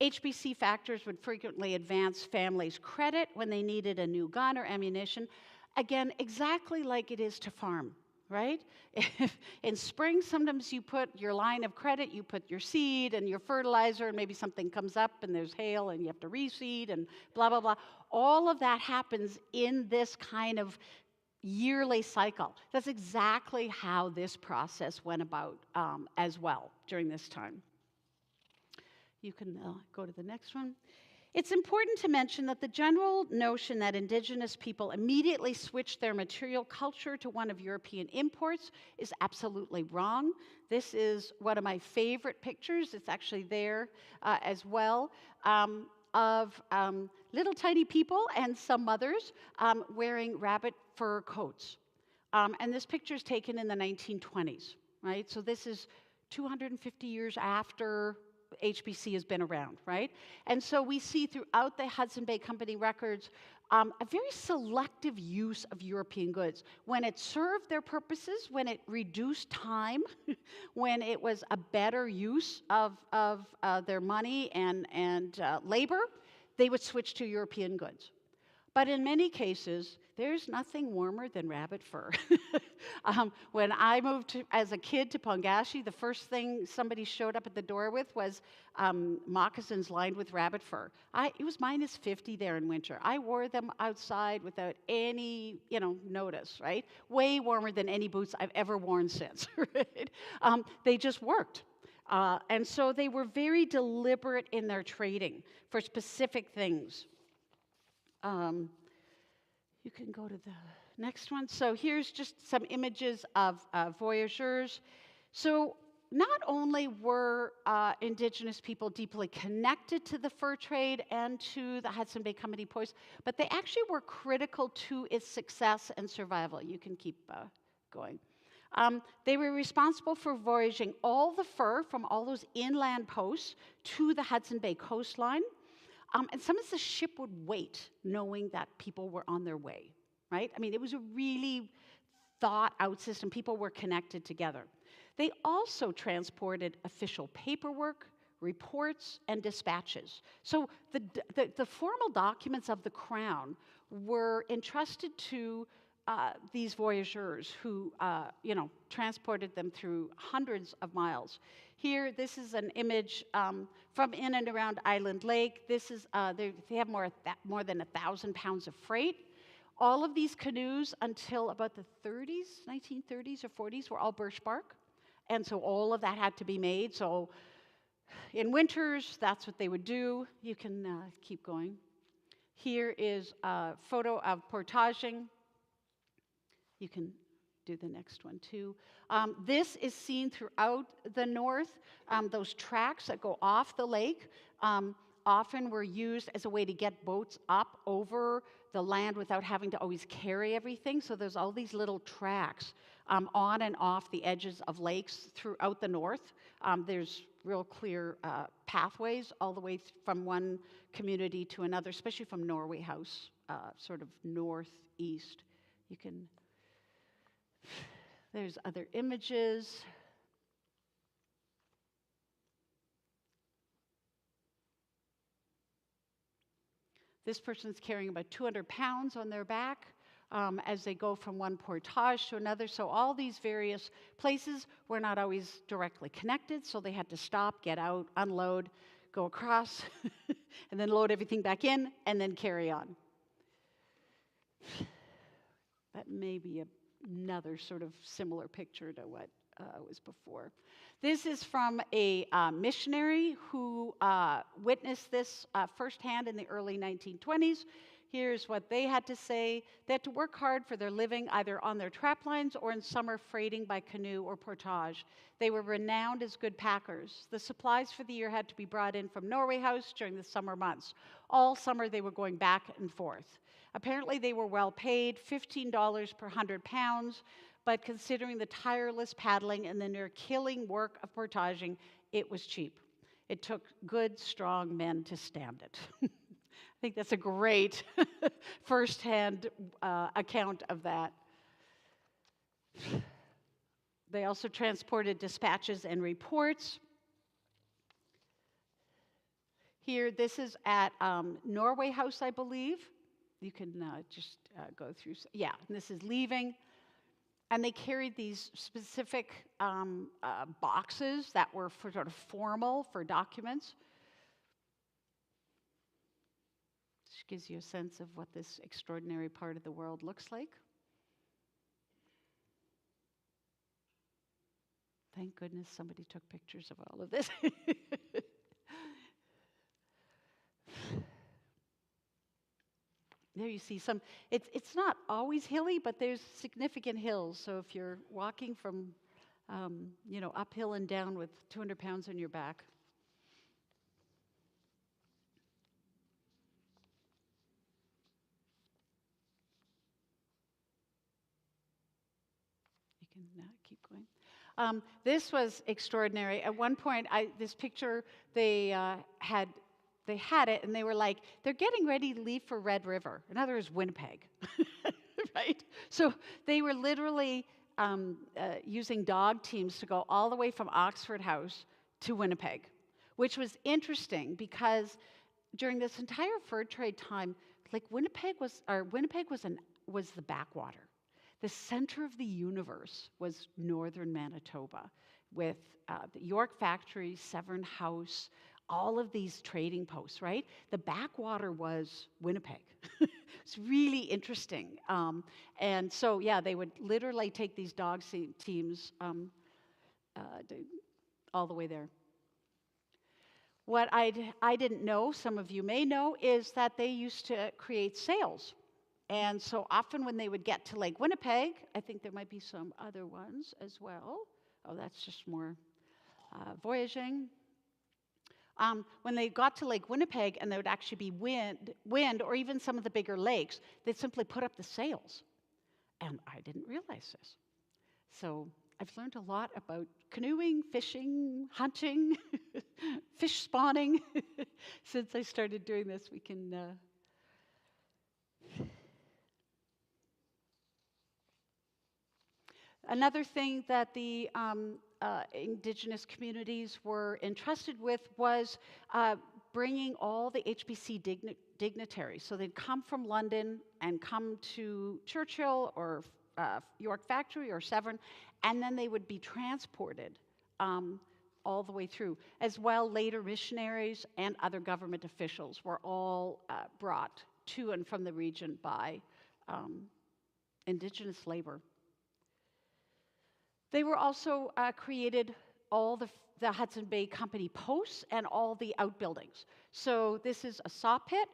HBC factors would frequently advance families' credit when they needed a new gun or ammunition. Again, exactly like it is to farm, right? If in spring, sometimes you put your line of credit, you put your seed and your fertilizer, and maybe something comes up and there's hail and you have to reseed and blah, blah, blah. All of that happens in this kind of yearly cycle. That's exactly how this process went about as well during this time. You can go to the next one. It's important to mention that the general notion that Indigenous people immediately switched their material culture to one of European imports is absolutely wrong. This is one of my favorite pictures. It's actually there as well, of little tiny people and some mothers wearing rabbit fur coats. And this picture is taken in the 1920s, right? So this is 250 years after HBC has been around, right? And so we see throughout the Hudson Bay Company records a very selective use of European goods. When it served their purposes, when it reduced time, when it was a better use of their money and labor, they would switch to European goods. But in many cases, there's nothing warmer than rabbit fur. When I moved as a kid to Pongashi, the first thing somebody showed up at the door with was moccasins lined with rabbit fur. It was minus 50 there in winter. I wore them outside without any, notice, right? Way warmer than any boots I've ever worn since, right? They just worked. And so they were very deliberate in their trading for specific things. You can go to the next one. So here's just some images of voyageurs. So not only were Indigenous people deeply connected to the fur trade and to the Hudson Bay Company post, but they actually were critical to its success and survival. You can keep going. They were responsible for voyaging all the fur from all those inland posts to the Hudson Bay coastline. And sometimes the ship would wait, knowing that people were on their way, right? It was a really thought-out system. People were connected together. They also transported official paperwork, reports, and dispatches. So the formal documents of the Crown were entrusted to these voyageurs who, transported them through hundreds of miles. Here, this is an image from in and around Island Lake. This is they have more than 1,000 pounds of freight. All of these canoes until about the 1930s or 40s, were all birch bark, and so all of that had to be made. So In winters, that's what they would do. You can keep going. Here is a photo of portaging. You can do the next one too. This is seen throughout the north. Those tracks that go off the lake often were used as a way to get boats up over the land without having to always carry everything. So there's all these little tracks on and off the edges of lakes throughout the north. There's real clear pathways all the way from one community to another, especially from Norway House, sort of northeast. You can, there's other images. This person's carrying about 200 pounds on their back as they go from one portage to another. So all these various places were not always directly connected, so they had to stop, get out, unload, go across, and then load everything back in, and then carry on. That may be another sort of similar picture to what was before. This is from a missionary who witnessed this firsthand in the early 1920s. Here's what they had to say. They had to work hard for their living, either on their trap lines or in summer freighting by canoe or portage. They were renowned as good packers. The supplies for the year had to be brought in from Norway House during the summer months. All summer they were going back and forth. Apparently they were well paid, $15 per 100 pounds, but considering the tireless paddling and the near-killing work of portaging, it was cheap. It took good, strong men to stand it. I think that's a great firsthand account of that. They also transported dispatches and reports. Here, this is at Norway House, I believe. You can just go through. Yeah, and this is leaving. And they carried these specific boxes that were for sort of formal for documents. Which gives you a sense of what this extraordinary part of the world looks like. Thank goodness somebody took pictures of all of this. There you see some, it's not always hilly, but there's significant hills. So if you're walking from, uphill and down with 200 pounds on your back. You can keep going. This was extraordinary. At one point, this picture, they had it, and they were like, they're getting ready to leave for Red River. In other words, Winnipeg, right? So they were literally using dog teams to go all the way from Oxford House to Winnipeg, which was interesting because during this entire fur trade time, like Winnipeg was the backwater. The center of the universe was Northern Manitoba, with the York Factory, Severn House, all of these trading posts, right? The backwater was Winnipeg. It's really interesting. And so, yeah, they would literally take these dog teams all the way there. What I didn't know, some of you may know, is that they used to create sails. And so often when they would get to Lake Winnipeg, I think there might be some other ones as well. Oh, that's just more voyaging. When they got to Lake Winnipeg and there would actually be wind, or even some of the bigger lakes, they'd simply put up the sails. And I didn't realize this. So I've learned a lot about canoeing, fishing, hunting, fish spawning. Since I started doing this, we can... Another thing that the Indigenous communities were entrusted with was bringing all the HBC dignitaries. So they'd come from London and come to Churchill or York Factory or Severn, and then they would be transported all the way through. As well, later missionaries and other government officials were all brought to and from the region by Indigenous labor. They were also created all the Hudson Bay Company posts and all the outbuildings. So this is a saw pit,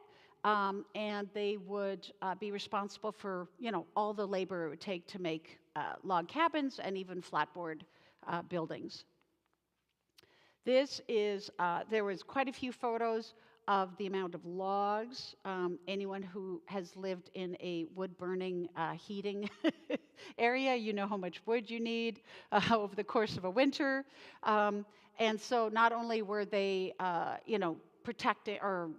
and they would be responsible for, all the labor it would take to make log cabins and even flatboard buildings. This is, there was quite a few photos of the amount of logs. Anyone who has lived in a wood-burning heating area, you know how much wood you need over the course of a winter. And so not only were they, protecting or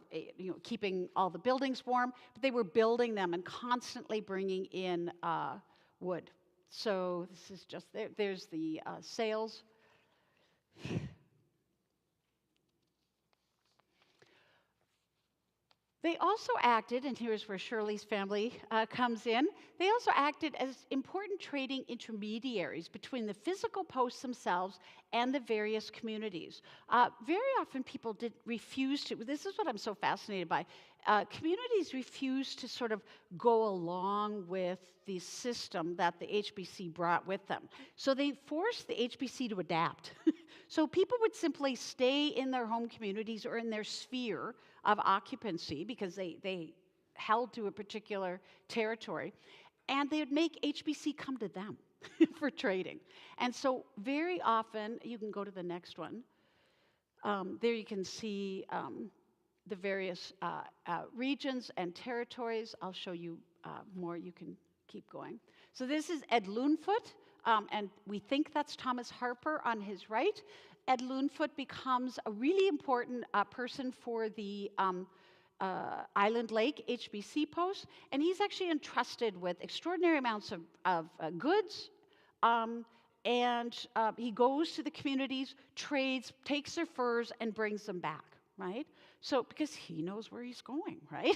keeping all the buildings warm, but they were building them and constantly bringing in wood. So this is just, there's the sails. They also acted, and here's where Shirley's family comes in, they also acted as important trading intermediaries between the physical posts themselves and the various communities. Very often people refuse to, this is what I'm so fascinated by, communities refuse to sort of go along with the system that the HBC brought with them. So they forced the HBC to adapt. So people would simply stay in their home communities or in their sphere of occupancy because they held to a particular territory, and they would make HBC come to them for trading. And so very often, you can go to the next one, there you can see the various regions and territories. I'll show you more, you can keep going. So this is Ed Loonfoot, and we think that's Thomas Harper on his right. Ed Loonfoot becomes a really important person for the Island Lake HBC post, and he's actually entrusted with extraordinary amounts of goods, and he goes to the communities, trades, takes their furs, and brings them back, right? So, because he knows where he's going, right?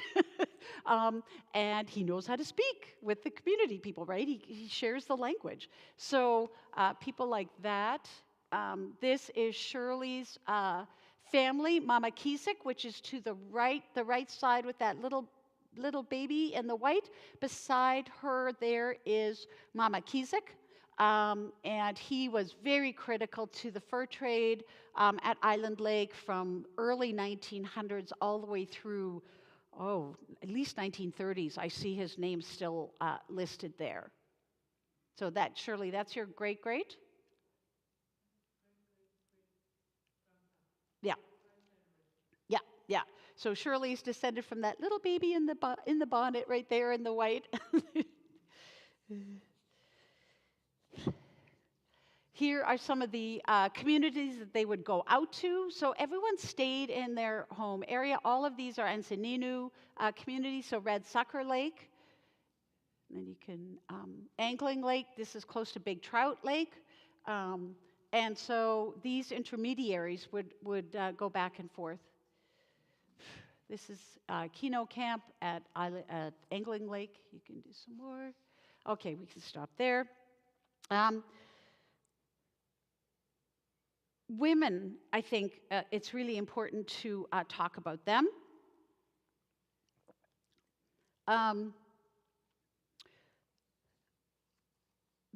And he knows how to speak with the community people, right? He shares the language. So, people like that. This is Shirley's family, Mama Kisik, which is to the right side with that little baby in the white. Beside her, there is Mama Kisik. And he was very critical to the fur trade at Island Lake from early 1900s all the way through, at least 1930s. I see his name still listed there. So that, Shirley, that's your great-great? Yeah. So Shirley's descended from that little baby in the bonnet right there in the white. Here are some of the communities that they would go out to. So everyone stayed in their home area. All of these are Anishininew communities, so Red Sucker Lake. And then you can, Angling Lake, this is close to Big Trout Lake. And so these intermediaries would go back and forth. This is Keno Camp at Angling Lake. You can do some more. Okay, we can stop there. Women, I think it's really important to talk about them.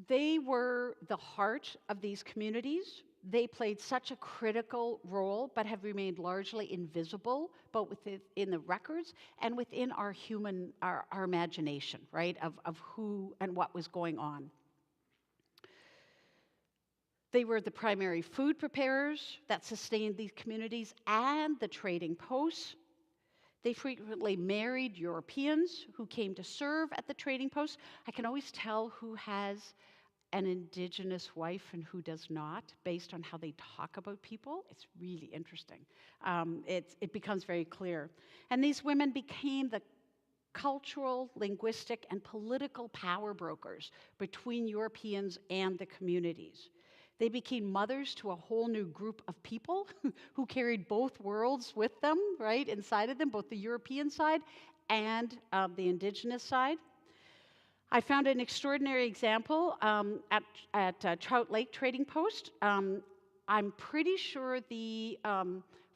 They were the heart of these communities. They played such a critical role, but have remained largely invisible, both within the records and within our imagination, right, of who and what was going on. They were the primary food preparers that sustained these communities and the trading posts. They frequently married Europeans who came to serve at the trading posts. I can always tell who has an Indigenous wife and who does not, based on how they talk about people. It's really interesting. It becomes very clear. And these women became the cultural, linguistic, and political power brokers between Europeans and the communities. They became mothers to a whole new group of people who carried both worlds with them, right, inside of them, both the European side and the Indigenous side. I found an extraordinary example at Trout Lake Trading Post. I'm pretty sure the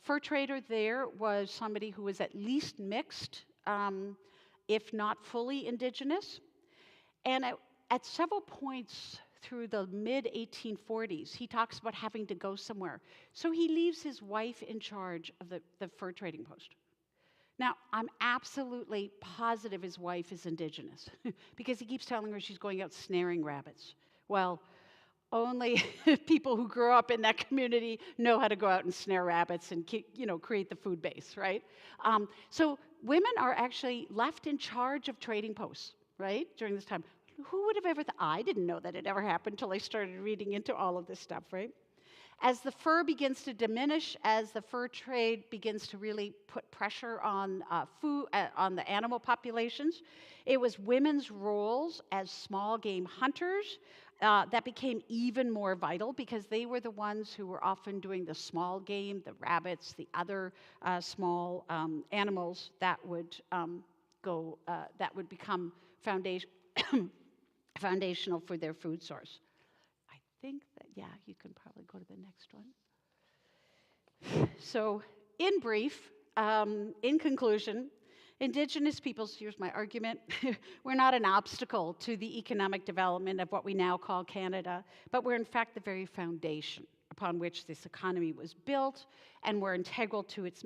fur trader there was somebody who was at least mixed, if not fully Indigenous. And at several points through the mid-1840s. He talks about having to go somewhere. So he leaves his wife in charge of the fur trading post. Now, I'm absolutely positive his wife is Indigenous because he keeps telling her she's going out snaring rabbits. Well, only people who grew up in that community know how to go out and snare rabbits and create the food base, right? So women are actually left in charge of trading posts, right, during this time. Who would have ever thought? I didn't know that it ever happened until I started reading into all of this stuff, right? As the fur begins to diminish, as the fur trade begins to really put pressure on on the animal populations, it was women's roles as small game hunters that became even more vital because they were the ones who were often doing the small game, the rabbits, the other small animals that would become foundational for their food source. I think that, yeah, you can probably go to the next one. So, in brief, in conclusion, Indigenous peoples, here's my argument, we're not an obstacle to the economic development of what we now call Canada, but we're in fact the very foundation upon which this economy was built, and we're integral to its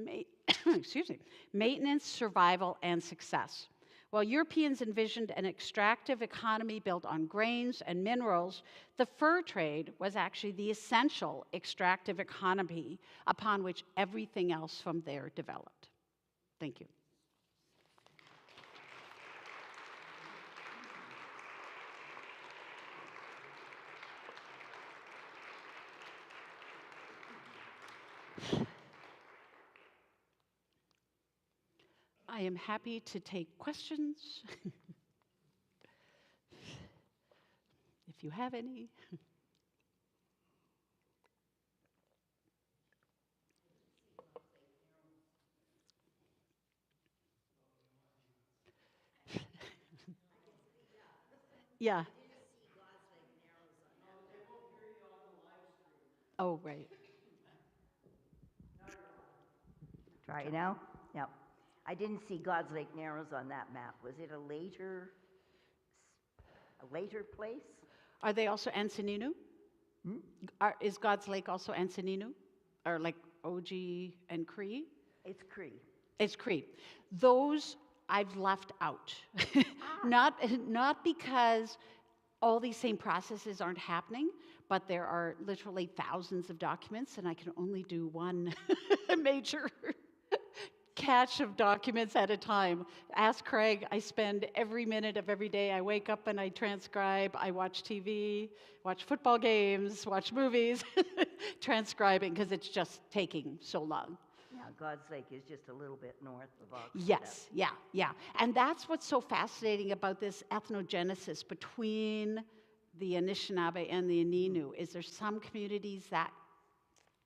maintenance, survival, and success. While Europeans envisioned an extractive economy built on grains and minerals, the fur trade was actually the essential extractive economy upon which everything else from there developed. Thank you. I am happy to take questions, if you have any. Yeah. Oh, right. Try it now? Yep. I didn't see God's Lake Narrows on that map. Was it a later place? Are they also Anishininew? Is God's Lake also Anishininew? Or like OG and Cree? It's Cree. It's Cree. Those I've left out. Not because all these same processes aren't happening, but there are literally thousands of documents, and I can only do one major catch of documents at a time. Ask Craig, I spend every minute of every day, I wake up and I transcribe, I watch TV, watch football games, watch movies, transcribing, because it's just taking so long. Yeah, God's Lake is just a little bit north of Oxford. Yes, yeah. And that's what's so fascinating about this ethnogenesis between the Anishinaabe and the Ininu, is there's some communities that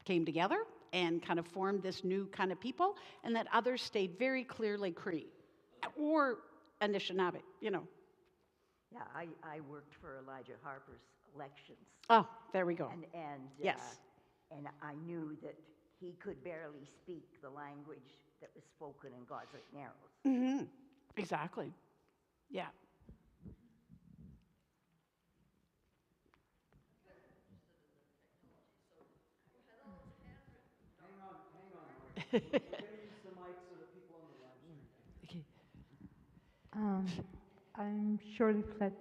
came together and kind of formed this new kind of people, and that others stayed very clearly Cree or Anishinaabe, Yeah, I worked for Elijah Harper's elections. Oh, there we go. And yes. And I knew that he could barely speak the language that was spoken in God's Lake Narrows. Mm-hmm. Exactly. Yeah. Hang on. We're going to use the mic so that people on the live stream. Okay. I'm Shirley Flett.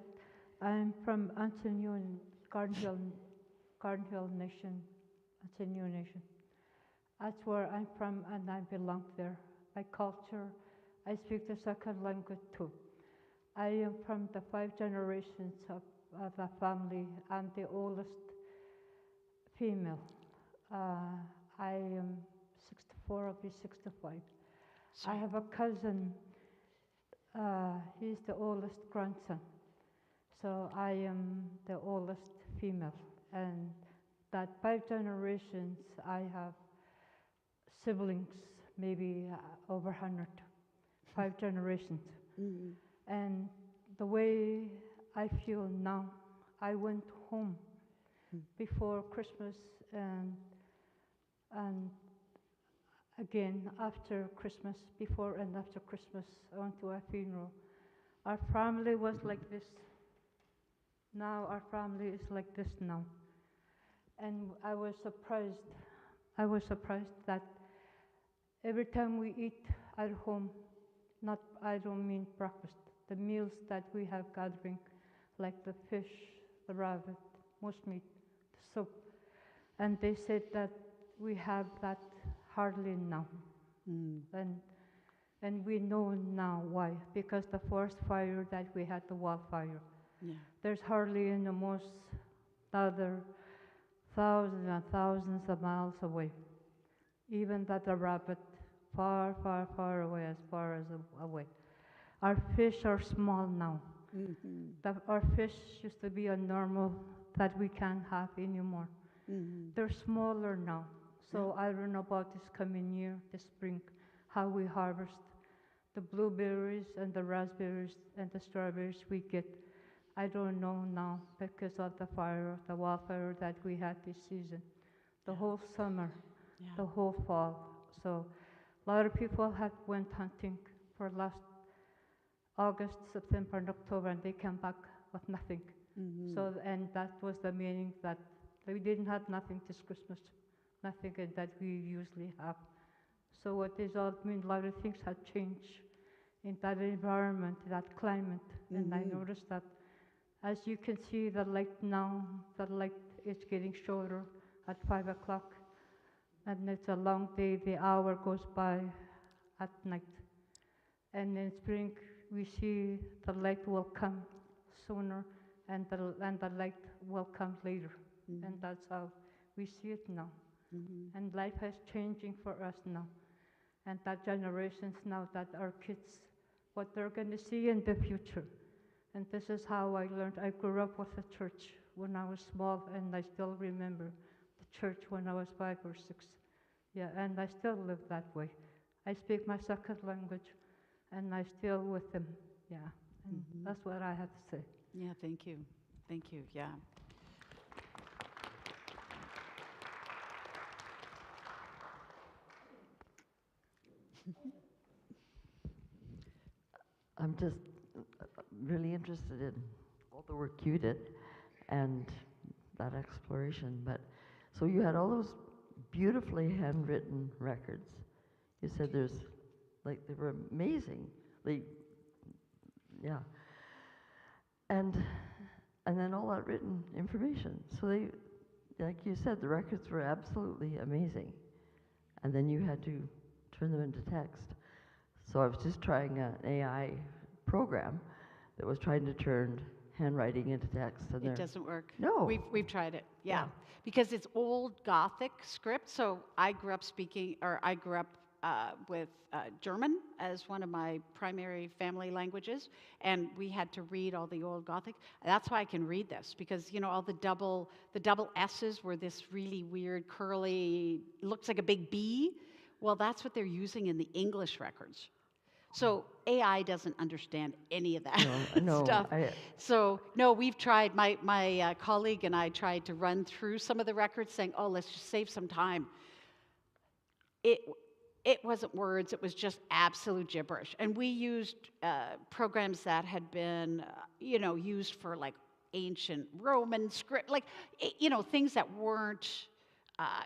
I'm from Anishininew and Garden Hill Nation, Anishininew Nation. That's where I'm from, and I belong there. My culture, I speak the second language too. I am from the 5 generations of the family. I'm the oldest female. I am 64, I'll be 65. Sorry. I have a cousin, he's the oldest grandson. So I am the oldest female. And that 5 generations, I have siblings, maybe over 100, 5 generations. Mm-hmm. And the way I feel now, I went home before Christmas and again after Christmas, before and after Christmas, I went to a funeral. Our family was like this. Now our family is like this now. And I was surprised. I was surprised that every time we eat at home, not, I don't mean breakfast, the meals that we have gathering, like the fish, the rabbit, most meat, the soup. And they said that we have that hardly now. And we know now why, because the forest fire that we had, the wildfire, there's hardly in the most other thousands and thousands of miles away. Even that the rabbit, far, far, far away, as far as away. Our fish are small now. Our fish used to be a normal that we can't have anymore. They're smaller now. So I don't know about this coming year, this spring, how we harvest the blueberries and the raspberries and the strawberries we get. I don't know now because of the fire, the wildfire that we had this season, the whole summer, the whole fall. So a lot of people had went hunting for last August, September, and October, and they came back with nothing. So, and that was the meaning that we didn't have nothing this Christmas, nothing that we usually have. So what does all mean? A lot of things have changed in that environment, that climate. And I noticed that, as you can see, the light now, the light is getting shorter at 5 o'clock. And it's a long day, the hour goes by at night. And in spring, we see the light will come sooner and the light will come later. And that's how we see it now. And life is changing for us now. And that generations now, that our kids, what they're going to see in the future. And this is how I learned. I grew up with the church when I was small, and I still remember the church when I was 5 or 6. Yeah, and I still live that way. I speak my second language, and I still with them. Yeah, and that's what I have to say. Yeah, thank you. Thank you, yeah. I'm just really interested in all the work you did and that exploration. But so you had all those beautifully handwritten records. You said they were amazing. Yeah. And then all that written information. So they, like you said, the records were absolutely amazing. And then you had to turn them into text. So I was just trying an AI program that was trying to turn handwriting into text. And It doesn't work. No. We've tried it, yeah. Because it's old Gothic script, so I grew up with German as one of my primary family languages, and we had to read all the old Gothic. That's why I can read this, because all the double S's were this really weird curly, looks like a big B. Well, that's what they're using in the English records. So AI doesn't understand any of that stuff. So no, we've tried. My colleague and I tried to run through some of the records, saying, "Oh, let's just save some time." It wasn't words; it was just absolute gibberish. And we used programs that had been, used for like ancient Roman script, like things that weren't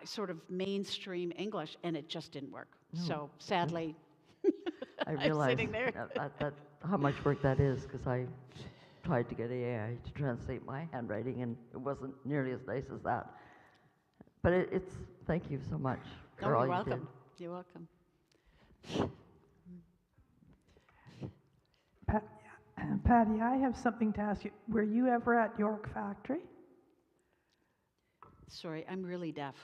sort of mainstream English, and it just didn't work. No. So sadly. I realized sitting there. that how much work that is, because I tried to get AI to translate my handwriting, and it wasn't nearly as nice as that. But it's thank you so much for all You're you did. welcome. You're welcome. Patty, I have something to ask you. Were you ever at York Factory? Sorry, I'm really deaf.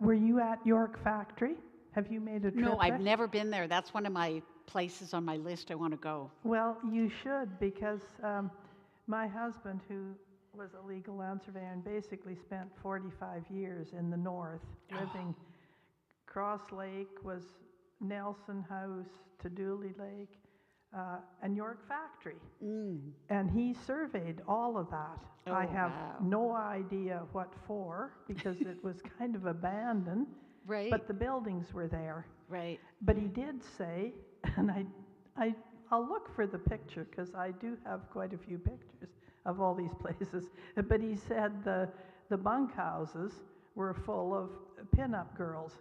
Were you at York Factory? Have you made a trip No, I've there? never been there. That's one of my places on my list I want to go. Well, you should, because my husband, who was a legal land surveyor and basically spent 45 years in the north, living Cross Lake was Nelson House to Dooley Lake, and York Factory. And he surveyed all of that. I have no idea what for, because it was kind of abandoned. Right. But the buildings were there. Right. But he did say, and I'll look for the picture, because I do have quite a few pictures of all these places. But he said the bunkhouses were full of pin-up girls.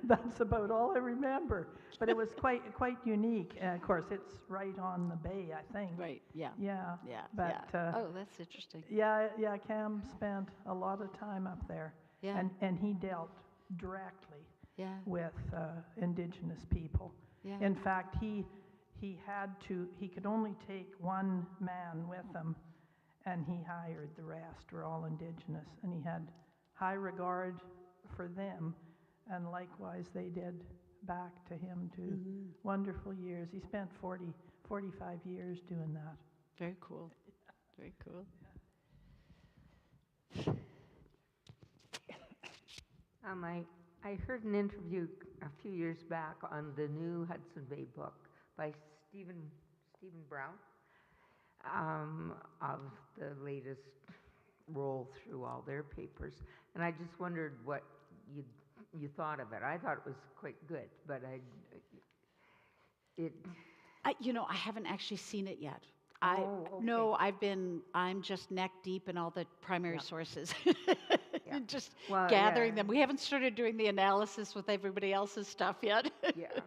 That's about all I remember. But it was quite unique. And of course, it's right on the bay, I think. Right, yeah. Yeah. Yeah, But yeah. Oh, that's interesting. yeah, Cam spent a lot of time up there. Yeah. And he dealt directly Yeah. with Indigenous people. Yeah. In fact, he could only take one man with him, and he hired the rest, were all Indigenous, and he had high regard for them, and likewise they did back to him too. Mm-hmm. Wonderful years. He spent 45 years doing that. Very cool. Very cool. I heard an interview a few years back on the new Hudson Bay book by Stephen Brown of the latest roll through all their papers, and I just wondered what you thought of it. I thought it was quite good, but I haven't actually seen it yet. Oh, okay. No, I'm just neck deep in all the primary sources. Yeah. Just Well, gathering yeah. them. We haven't started doing the analysis with everybody else's stuff yet. Yeah.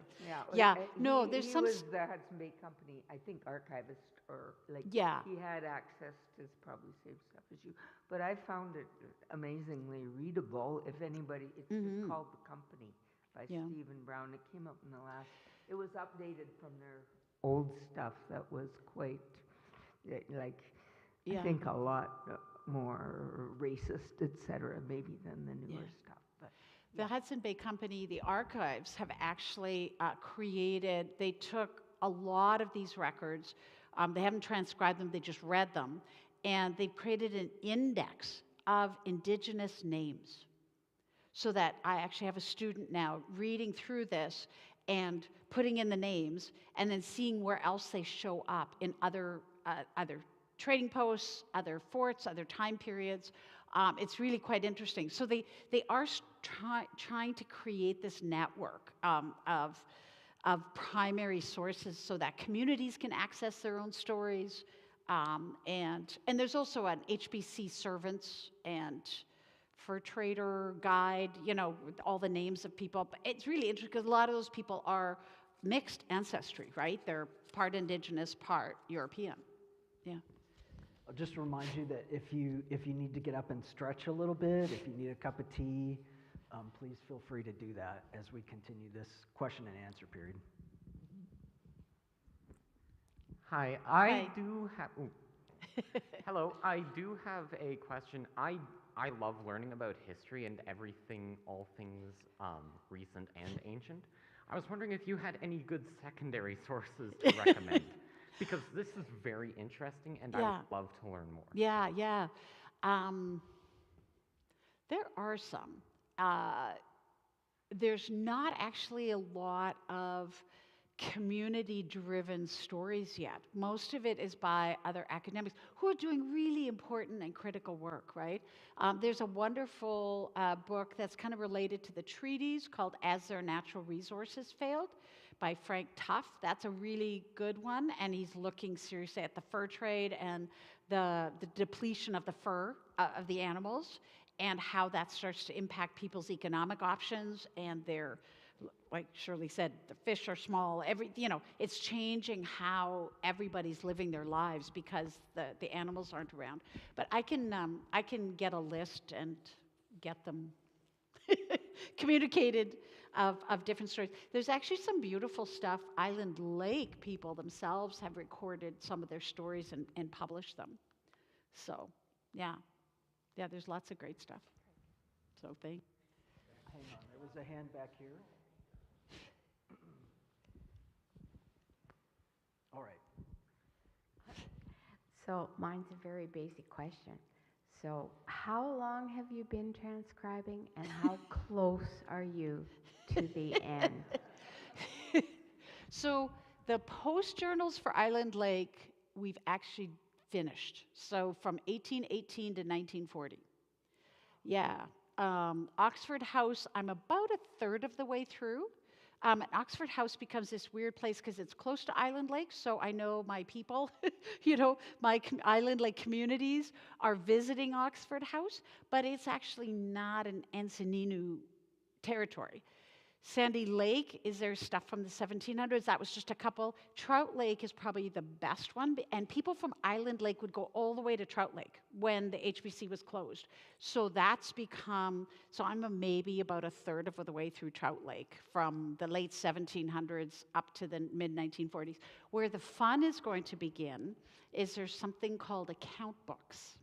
Yeah, He- no, there's he some was the Hudson Bay Company, I think, archivist, or like Yeah. he had access to probably same stuff as you. But I found it amazingly readable. If anybody, it's just called The Company by Yeah. Stephen Brown. It came up in the last. It was updated from their old stuff that was quite like Yeah. I think a lot more racist, etc. Maybe than the newer stuff. But The Hudson Bay Company, the archives, have actually they took a lot of these records. They haven't transcribed them, they just read them. And they've created an index of Indigenous names. So that I actually have a student now reading through this and putting in the names and then seeing where else they show up in other trading posts, other forts, other time periods. It's really quite interesting. So they are trying to create this network of primary sources so that communities can access their own stories. And there's also an HBC servants and fur trader guide, with all the names of people. But it's really interesting because a lot of those people are mixed ancestry, right? They're part Indigenous, part European. Yeah. I'll just remind you that if you need to get up and stretch a little bit, if you need a cup of tea, please feel free to do that as we continue this question and answer period. Hi, Hi. Hello, I do have a question. I love learning about history and everything, all things recent and ancient. I was wondering if you had any good secondary sources to recommend, because this is very interesting and I would love to learn more. Yeah. There are some. There's not actually a lot of community-driven stories yet. Most of it is by other academics who are doing really important and critical work, right? There's a wonderful book that's kind of related to the treaties called As Their Natural Resources Failed by Frank Tuff. That's a really good one, and he's looking seriously at the fur trade and the depletion of the fur of the animals and how that starts to impact people's economic options and their, like Shirley said, the fish are small. It's changing how everybody's living their lives because the animals aren't around. But I can get a list and get them communicated of different stories. There's actually some beautiful stuff. Island Lake people themselves have recorded some of their stories and published them. So, yeah, there's lots of great stuff. So Hang on, there was a hand back here. All right. So mine's a very basic question. So how long have you been transcribing and how close are you to the end? So the post journals for Island Lake, we've actually finished. So from 1818 to 1940. Yeah. Oxford House, I'm about a third of the way through. And Oxford House becomes this weird place because it's close to Island Lake, so I know my people, you know, my Island Lake communities are visiting Oxford House, but it's actually not an Anishininew territory. Sandy Lake is there stuff from the 1700s. That was just a couple. Trout Lake is probably the best one. And people from Island Lake would go all the way to Trout Lake when the HBC was closed. So that's become, so I'm maybe about a third of the way through Trout Lake from the late 1700s up to the mid 1940s. Where the fun is going to begin is there's something called account books.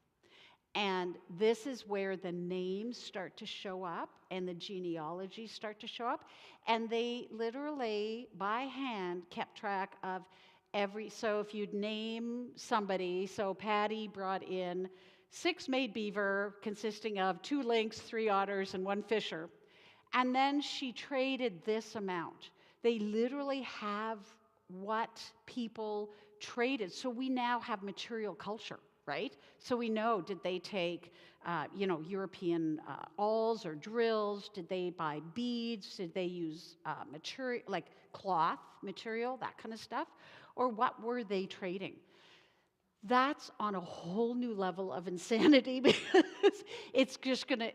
And this is where the names start to show up and the genealogies start to show up. And they literally, by hand, kept track of so if you'd name somebody, so Patty brought in 6 made beaver consisting of 2 lynx, 3 otters, and 1 fisher. And then she traded this amount. They literally have what people traded. So we now have material culture. Right? So we know, did they take, European awls or drills? Did they buy beads? Did they use material, like cloth material, that kind of stuff? Or what were they trading? That's on a whole new level of insanity because it's gonna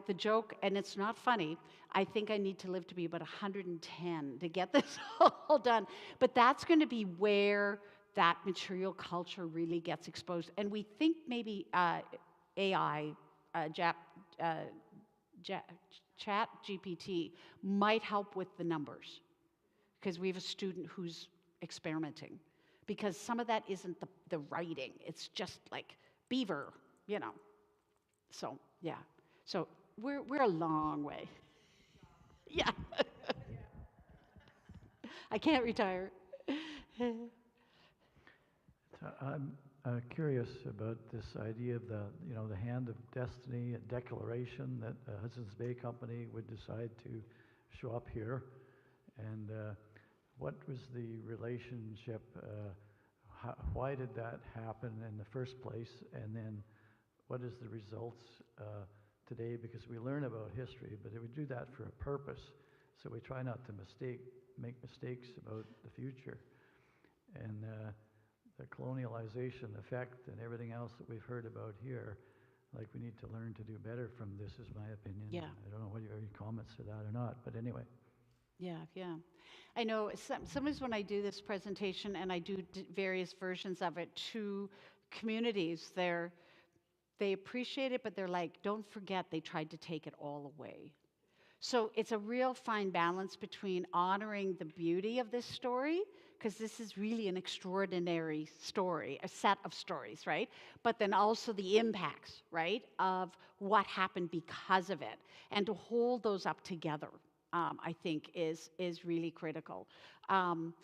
the joke, and it's not funny, I think I need to live to be about 110 to get this all done. But that's going to be where that material culture really gets exposed. And we think maybe AI, Chat GPT, might help with the numbers because we have a student who's experimenting. Because some of that isn't the writing, it's just like beaver, you know. So, yeah. So we're a long way. Yeah. I can't retire. I'm curious about this idea of the hand of destiny, a declaration that Hudson's Bay Company would decide to show up here, and what was the relationship? Why did that happen in the first place? And then, what is the results today? Because we learn about history, but we do that for a purpose, so we try not to make mistakes about the future, and the colonialization effect and everything else that we've heard about here, like we need to learn to do better from this, is my opinion. Yeah. I don't know whether you have any comments to that or not, but anyway. Yeah. I know sometimes when I do this presentation and I do various versions of it to communities, they appreciate it, but they're like, don't forget they tried to take it all away. So it's a real fine balance between honoring the beauty of this story, because this is really an extraordinary story, a set of stories, right? But then also the impacts, right, of what happened because of it. And to hold those up together, I think, is really critical. It's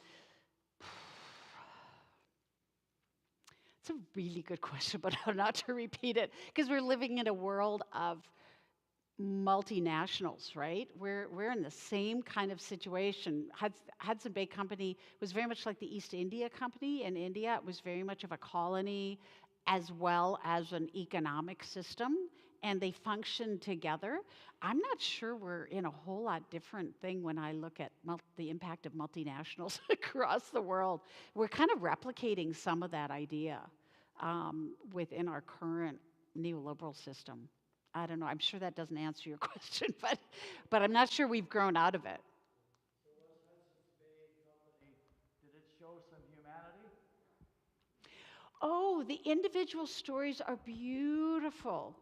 a really good question, but how not to repeat it, because we're living in a world of multinationals, right? We're in the same kind of situation. Hudson Bay Company was very much like the East India Company in India. It was very much of a colony as well as an economic system, and they functioned together. I'm not sure we're in a whole lot different thing when I look at the impact of multinationals across the world. We're kind of replicating some of that idea within our current neoliberal system. I don't know. I'm sure that doesn't answer your question, but I'm not sure we've grown out of it. So was Hudson's Bay Company, did it show some humanity? Oh, the individual stories are beautiful.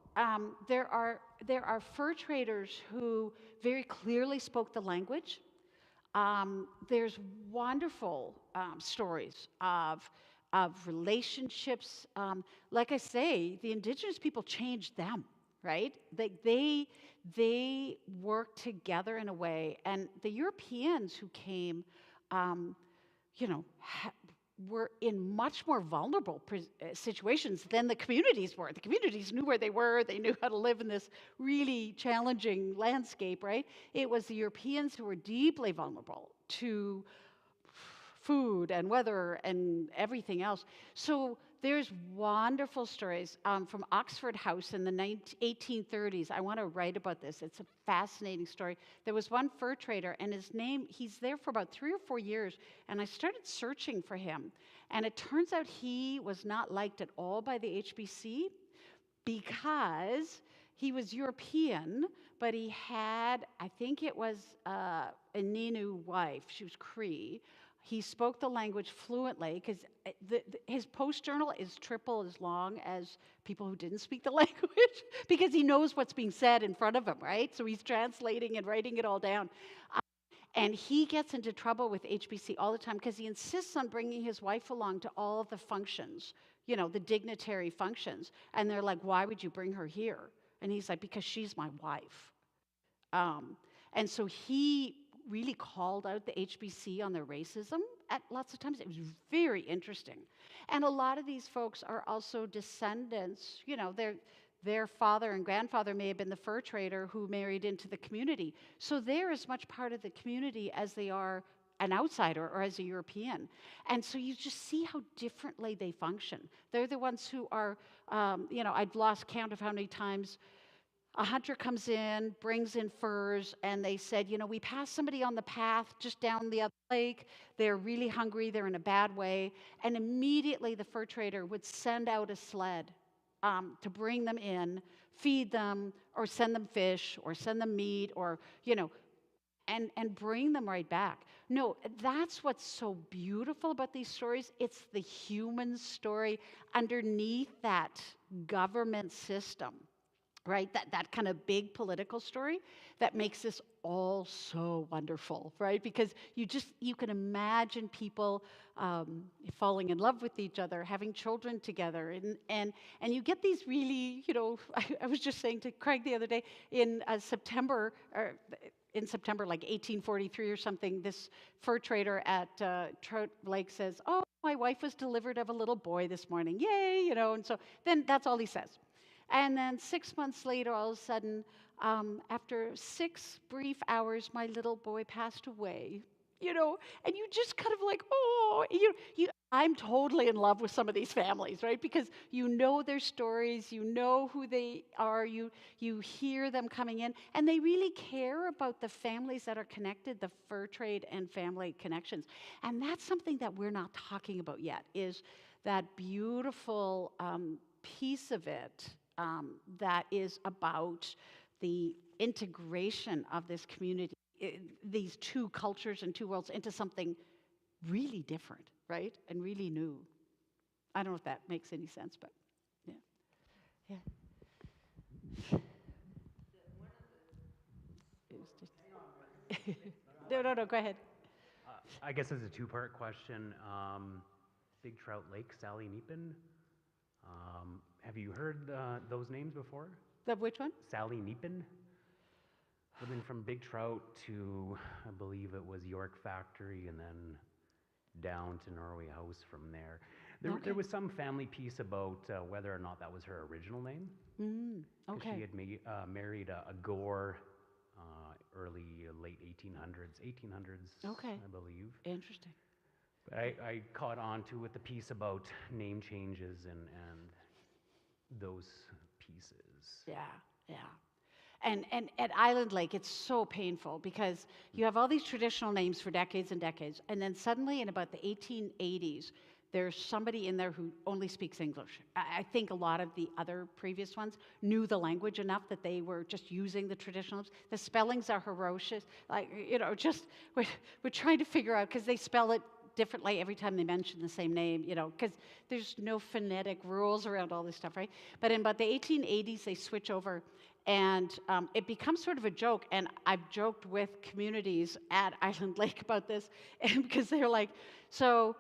There are fur traders who very clearly spoke the language. There's wonderful stories of relationships. Like I say, the Indigenous people changed them. Right? They work together in a way, and the Europeans who came, were in much more vulnerable situations than the communities were. The communities knew where they were; they knew how to live in this really challenging landscape. Right? It was the Europeans who were deeply vulnerable to food and weather and everything else. So there's wonderful stories from Oxford House in the 1830s. I want to write about this. It's a fascinating story. There was one fur trader, and his name, he's there for about 3 or 4 years, and I started searching for him. And it turns out he was not liked at all by the HBC because he was European, but he had, I think it was Anishininew wife. She was Cree. He spoke the language fluently because his post journal is triple as long as people who didn't speak the language because he knows what's being said in front of him, right? So he's translating and writing it all down. And he gets into trouble with HBC all the time because he insists on bringing his wife along to all the functions, you know, the dignitary functions. And they're like, why would you bring her here? And he's like, because she's my wife. And so he really called out the HBC on their racism at lots of times. It was very interesting. And a lot of these folks are also descendants, you know, their father and grandfather may have been the fur trader who married into the community. So they're as much part of the community as they are an outsider or as a European. And so you just see how differently they function. They're the ones who are, you know, I've lost count of how many times a hunter comes in, brings in furs, and they said, you know, we passed somebody on the path just down the other lake. They're really hungry. They're in a bad way. And immediately the fur trader would send out a sled to bring them in, feed them, or send them fish, or send them meat, or, you know, and bring them right back. No, that's what's so beautiful about these stories. It's the human story underneath that government system. Right, that kind of big political story that makes this all so wonderful, right? Because you can imagine people falling in love with each other, having children together, and you get these really, you know, I was just saying to Craig the other day, in September, like 1843 or something, this fur trader at Trout Lake says, "Oh, my wife was delivered of a little boy this morning, yay!" You know, and so then that's all he says. And then 6 months later, all of a sudden, after 6 brief hours, my little boy passed away, you know, and you just kind of like, oh, I'm totally in love with some of these families, right? Because you know their stories, you know who they are, you hear them coming in, and they really care about the families that are connected, the fur trade and family connections. And that's something that we're not talking about yet, is that beautiful piece of it that is about the integration of this community, these two cultures and two worlds into something really different, right? And really new. I don't know if that makes any sense, but yeah. No, go ahead. I guess it's a two-part question. Big Trout Lake, Sally Neepin. Have you heard those names before? The which one? Sally Neepin. Living from Big Trout to, I believe it was York Factory, and then down to Norway House from there. There was some family piece about whether or not that was her original name. Okay. She had married a Gore late 1800s, okay. I believe. Interesting. But I caught on to with the piece about name changes and those pieces. Yeah. And at Island Lake, it's so painful because you have all these traditional names for decades and decades, and then suddenly in about the 1880s, there's somebody in there who only speaks English. I think a lot of the other previous ones knew the language enough that they were just using the traditional names. The spellings are ferocious. Like, you know, just we're trying to figure out, because they spell it differently every time they mention the same name, you know, because there's no phonetic rules around all this stuff, right? But in about the 1880s, they switch over, and it becomes sort of a joke. And I've joked with communities at Island Lake about this, and because they're like, so,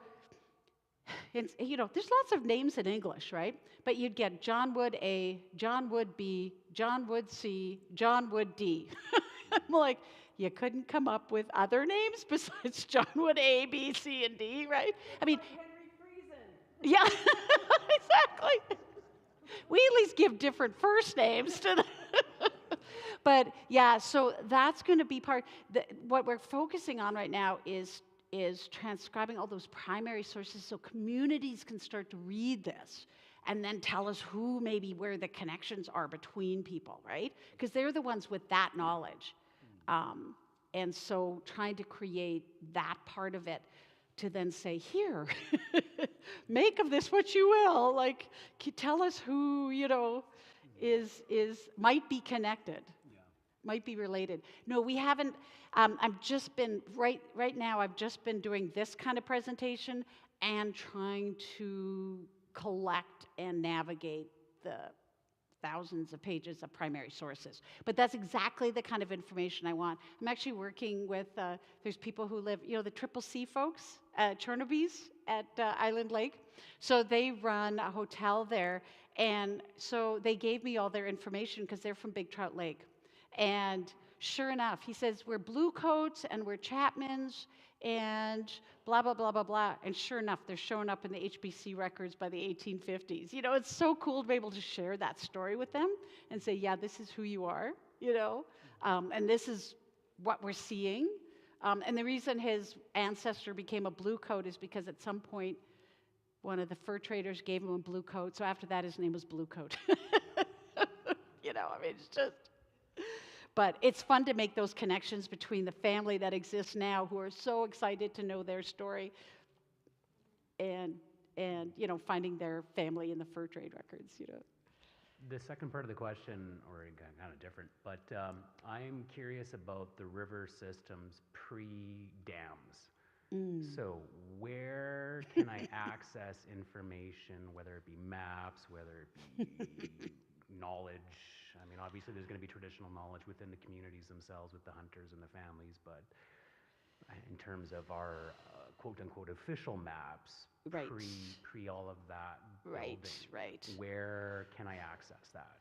you know, there's lots of names in English, right? But you'd get John Wood A, John Wood B, John Wood C, John Wood D. I'm like, you couldn't come up with other names besides John Wood A, B, C, and D, right? I mean, yeah, exactly. We at least give different first names to them. But yeah, so that's going to be what we're focusing on right now is is transcribing all those primary sources so communities can start to read this and then tell us who maybe where the connections are between people, right? Because they're the ones with that knowledge. And so trying to create that part of it to then say, here, make of this what you will. Like, tell us who, might be connected, might be related. No, we haven't. I've just been, right now, I've just been doing this kind of presentation and trying to collect and navigate the thousands of pages of primary sources. But that's exactly the kind of information I want. I'm actually working with, there's people who live, the Triple C folks, Chernobys at Island Lake. So they run a hotel there. And so they gave me all their information because they're from Big Trout Lake. And sure enough, he says, we're Bluecoats and we're Chapmans and blah, blah, blah, blah, blah. And sure enough, they're showing up in the HBC records by the 1850s. It's so cool to be able to share that story with them and say, yeah, this is who you are, and this is what we're seeing. And the reason his ancestor became a Bluecoat is because at some point, one of the fur traders gave him a blue coat. So after that, his name was Bluecoat. It's just... But it's fun to make those connections between the family that exists now who are so excited to know their story and finding their family in the fur trade records, The second part of the question, or kind of different, but I'm curious about the river systems pre-dams. So where can I access information, whether it be maps, whether it be knowledge? I mean, obviously there's going to be traditional knowledge within the communities themselves with the hunters and the families, but in terms of our quote-unquote official maps, right. pre all of that building, right. Where can I access that?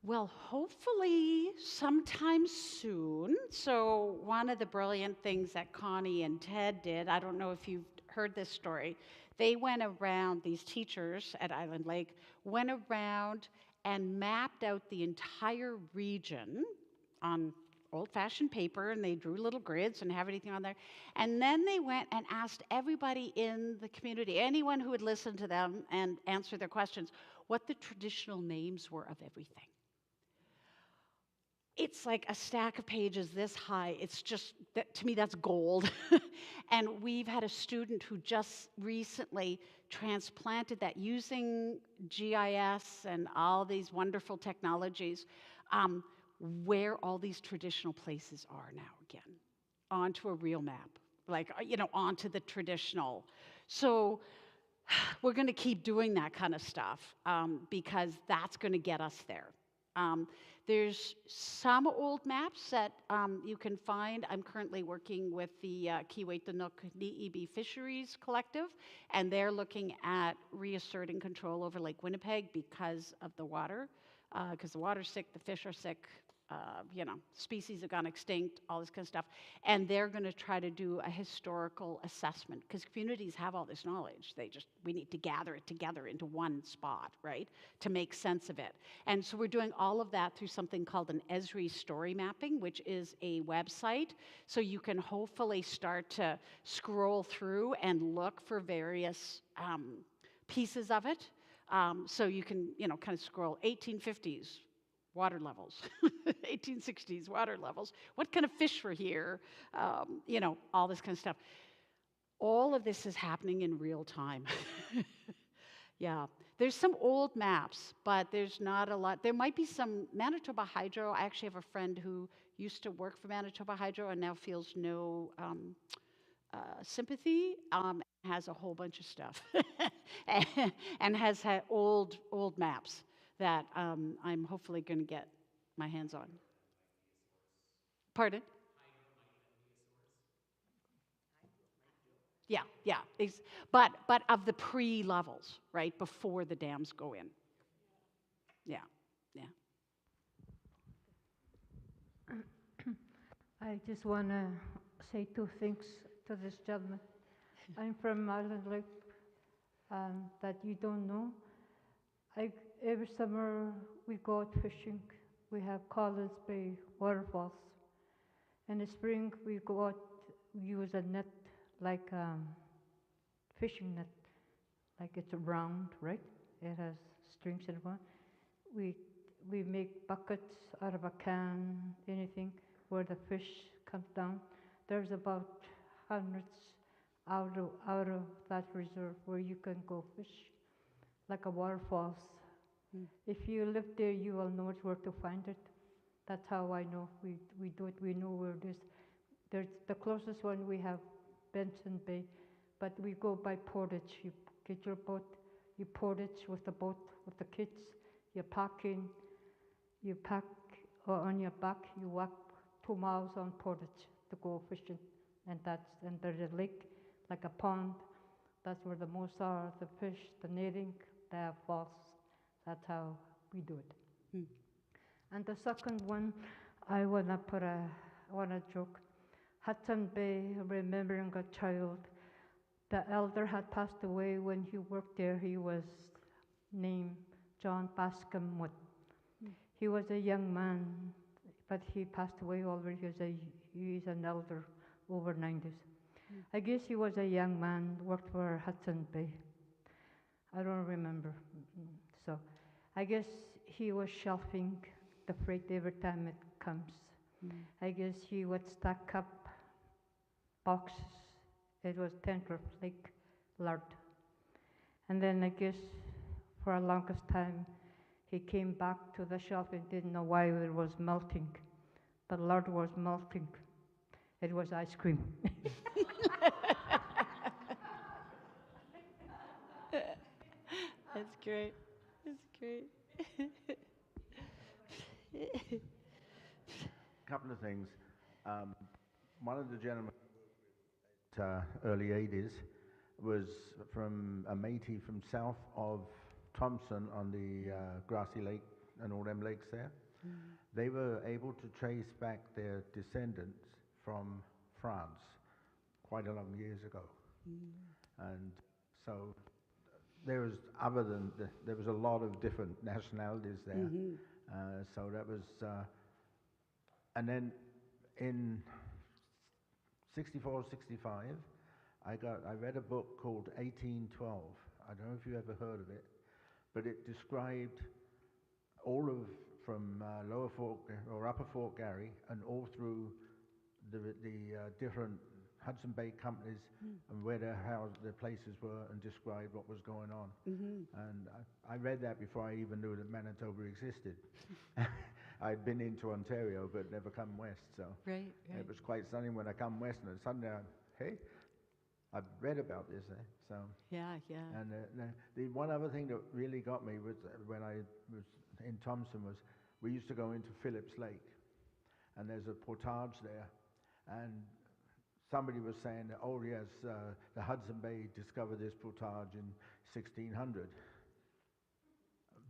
Well, hopefully sometime soon. So one of the brilliant things that Connie and Ted did, I don't know if you've heard this story, they went around, these teachers at Island Lake, went around and mapped out the entire region on old-fashioned paper, and they drew little grids and have everything on there. And then they went and asked everybody in the community, anyone who would listen to them and answer their questions, what the traditional names were of everything. It's like a stack of pages this high. It's just, to me, that's gold. And we've had a student who just recently transplanted that using GIS and all these wonderful technologies, where all these traditional places are now again, onto a real map, onto the traditional. So we're going to keep doing that kind of stuff because that's going to get us there. There's some old maps that you can find. I'm currently working with the Kiiwetinook Ni'ibi Fisheries Collective, and they're looking at reasserting control over Lake Winnipeg because of the water, because the water's sick, the fish are sick, species have gone extinct, all this kind of stuff. And they're going to try to do a historical assessment because communities have all this knowledge. We need to gather it together into one spot, right, to make sense of it. And so we're doing all of that through something called an Esri story mapping, which is a website. So you can hopefully start to scroll through and look for various pieces of it. So you can, kind of scroll 1850s. Water levels, 1860s water levels. What kind of fish were here? All this kind of stuff. All of this is happening in real time. Yeah, there's some old maps, but there's not a lot. There might be some Manitoba Hydro. I actually have a friend who used to work for Manitoba Hydro and now feels no sympathy, has a whole bunch of stuff, and has had old maps that I'm hopefully going to get my hands on. Pardon? Yeah. But of the pre-levels, right, before the dams go in. Yeah. I just want to say two things to this gentleman. I'm from Island Lake, that you don't know. Every summer we go out fishing. We have Collins Bay waterfalls. In the spring we go out, we use a net like fishing net, like it's round, right? It has strings in one. We make buckets out of a can, anything where the fish comes down. There's about hundreds out of that reserve where you can go fish, like a waterfalls. If you live there, you will know where to find it. That's how I know we do it. We know where it is. There's the closest one we have, Benson Bay, but we go by portage. You get your boat, you portage with the boat with the kids. You pack on your back. You walk 2 miles on portage to go fishing, and there's a lake, like a pond. That's where the most are the fish, the netting, they have falls. That's how we do it. And the second one, I wanna joke. Hudson Bay, remembering a child. The elder had passed away when he worked there. He was named John Bascom Wood. He was a young man, but he passed away already. He's an elder, over 90s. I guess he was a young man, worked for Hudson Bay. I don't remember. So I guess he was shelving the freight every time it comes. I guess he would stack up boxes. It was tender flake lard. And then I guess for the longest time, he came back to the shelf and didn't know why it was melting. The lard was melting. It was ice cream. That's great. That's great. Couple of things. One of the gentlemen early 80s was from a Métis from south of Thompson on the Grassy Lake and all them lakes there. They were able to trace back their descendants from France quite a long years ago. And so there was, there was a lot of different nationalities there. So that was, and then in 64, 65, I read a book called 1812. I don't know if you ever heard of it, but it described all of, from Lower Fort or Upper Fort Garry and all through the different Hudson Bay companies and where their places were, and described what was going on. And I read that before I even knew that Manitoba existed. I'd been into Ontario but never come west, so it was quite stunning when I come west, and suddenly hey, I've read about this, so yeah. And the one other thing that really got me was when I was in Thompson was we used to go into Phillips Lake, and there's a portage there, and somebody was saying that, oh yes, the Hudson Bay discovered this portage in 1600.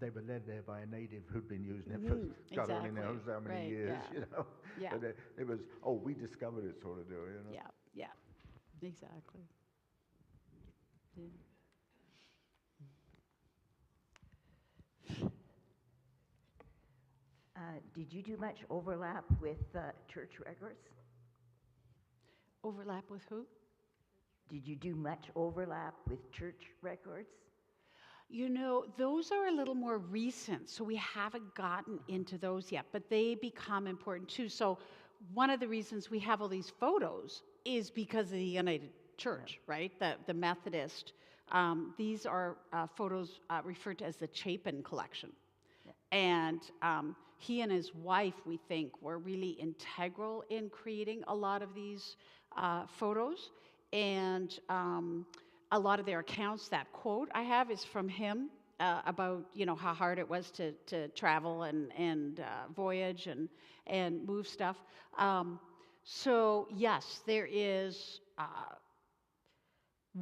They were led there by a native who'd been using it for God only knows how many years, you know. Yeah. But it was, oh, we discovered it sort of deal, you know. Yeah, exactly. Did you do much overlap with church records? Overlap with who? Did you do much overlap with church records? You know, those are a little more recent, so we haven't gotten into those yet, but they become important too. So one of the reasons we have all these photos is because of the United Church, right? The Methodist. These are photos referred to as the Chapin collection. And he and his wife, we think, were really integral in creating a lot of these photos. And a lot of their accounts, that quote I have is from him about, you know, how hard it was to travel and voyage and move stuff. So yes, there is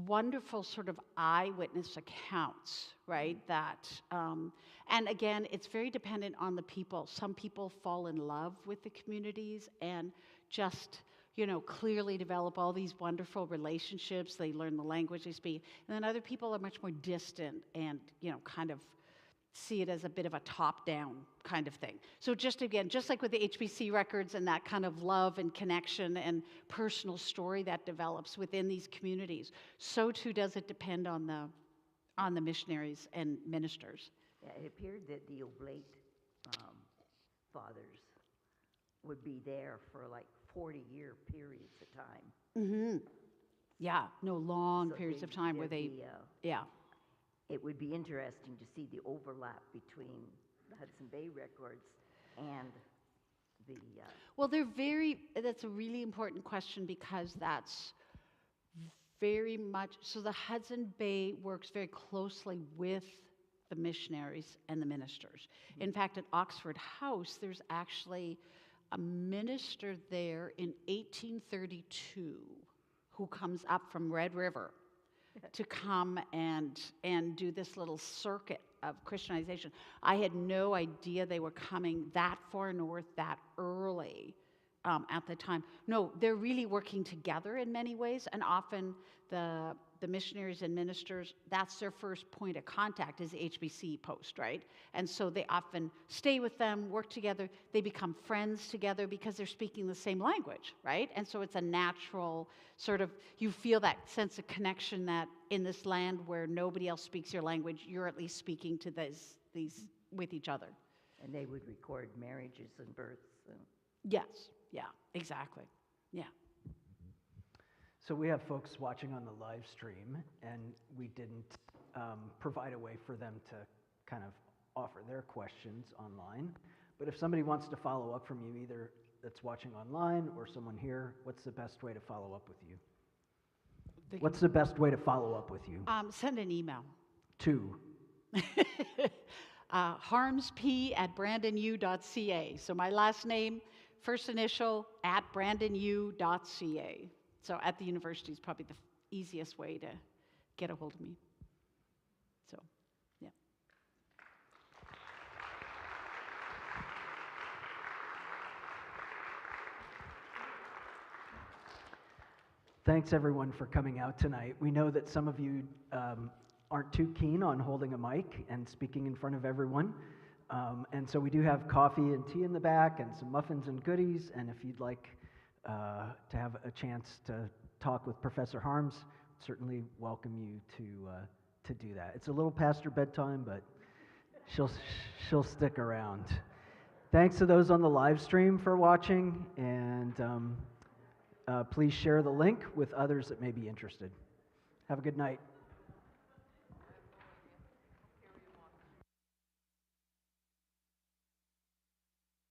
wonderful sort of eyewitness accounts, right? That, and again, it's very dependent on the people. Some people fall in love with the communities and just, you know, clearly develop all these wonderful relationships. They learn the language they speak. And then other people are much more distant and, you know, kind of see it as a bit of a top-down kind of thing. So just again, just like with the HBC records and that kind of love and connection and personal story that develops within these communities, so too does it depend on the missionaries and ministers. Yeah, it appeared that the Oblate fathers would be there for like 40-year periods of time. Mm-hmm. Yeah, no, long So periods of time where they, yeah. It would be interesting to see the overlap between the Hudson Bay records and the. Well, that's a really important question because that's very much, so the Hudson Bay works very closely with the missionaries and the ministers. In fact, at Oxford House, there's actually a minister there in 1832 who comes up from Red River to come and do this little circuit of Christianization. I had no idea they were coming that far north that early at the time. No, they're really working together in many ways, and often the missionaries and ministers, that's their first point of contact is the HBC post, right? And so they often stay with them, work together, they become friends together because they're speaking the same language, right? And so it's a natural sort of, you feel that sense of connection that in this land where nobody else speaks your language, you're at least speaking to these with each other. And they would record marriages and births. Yes, yeah, exactly, yeah. So we have folks watching on the live stream, and we didn't provide a way for them to kind of offer their questions online. But if somebody wants to follow up from you, either that's watching online or someone here, what's the best way to follow up with you? What's the best way to follow up with you? Send an email. To? harmsp@brandonu.ca. So my last name, first initial, @brandonu.ca. So at the university is probably the easiest way to get a hold of me. So, yeah. Thanks everyone for coming out tonight. We know that some of you aren't too keen on holding a mic and speaking in front of everyone. And so we do have coffee and tea in the back and some muffins and goodies. And if you'd like to have a chance to talk with Professor Harms, certainly welcome you to do that. It's a little past her bedtime, but she'll stick around. Thanks to those on the live stream for watching, and please share the link with others that may be interested. Have a good night.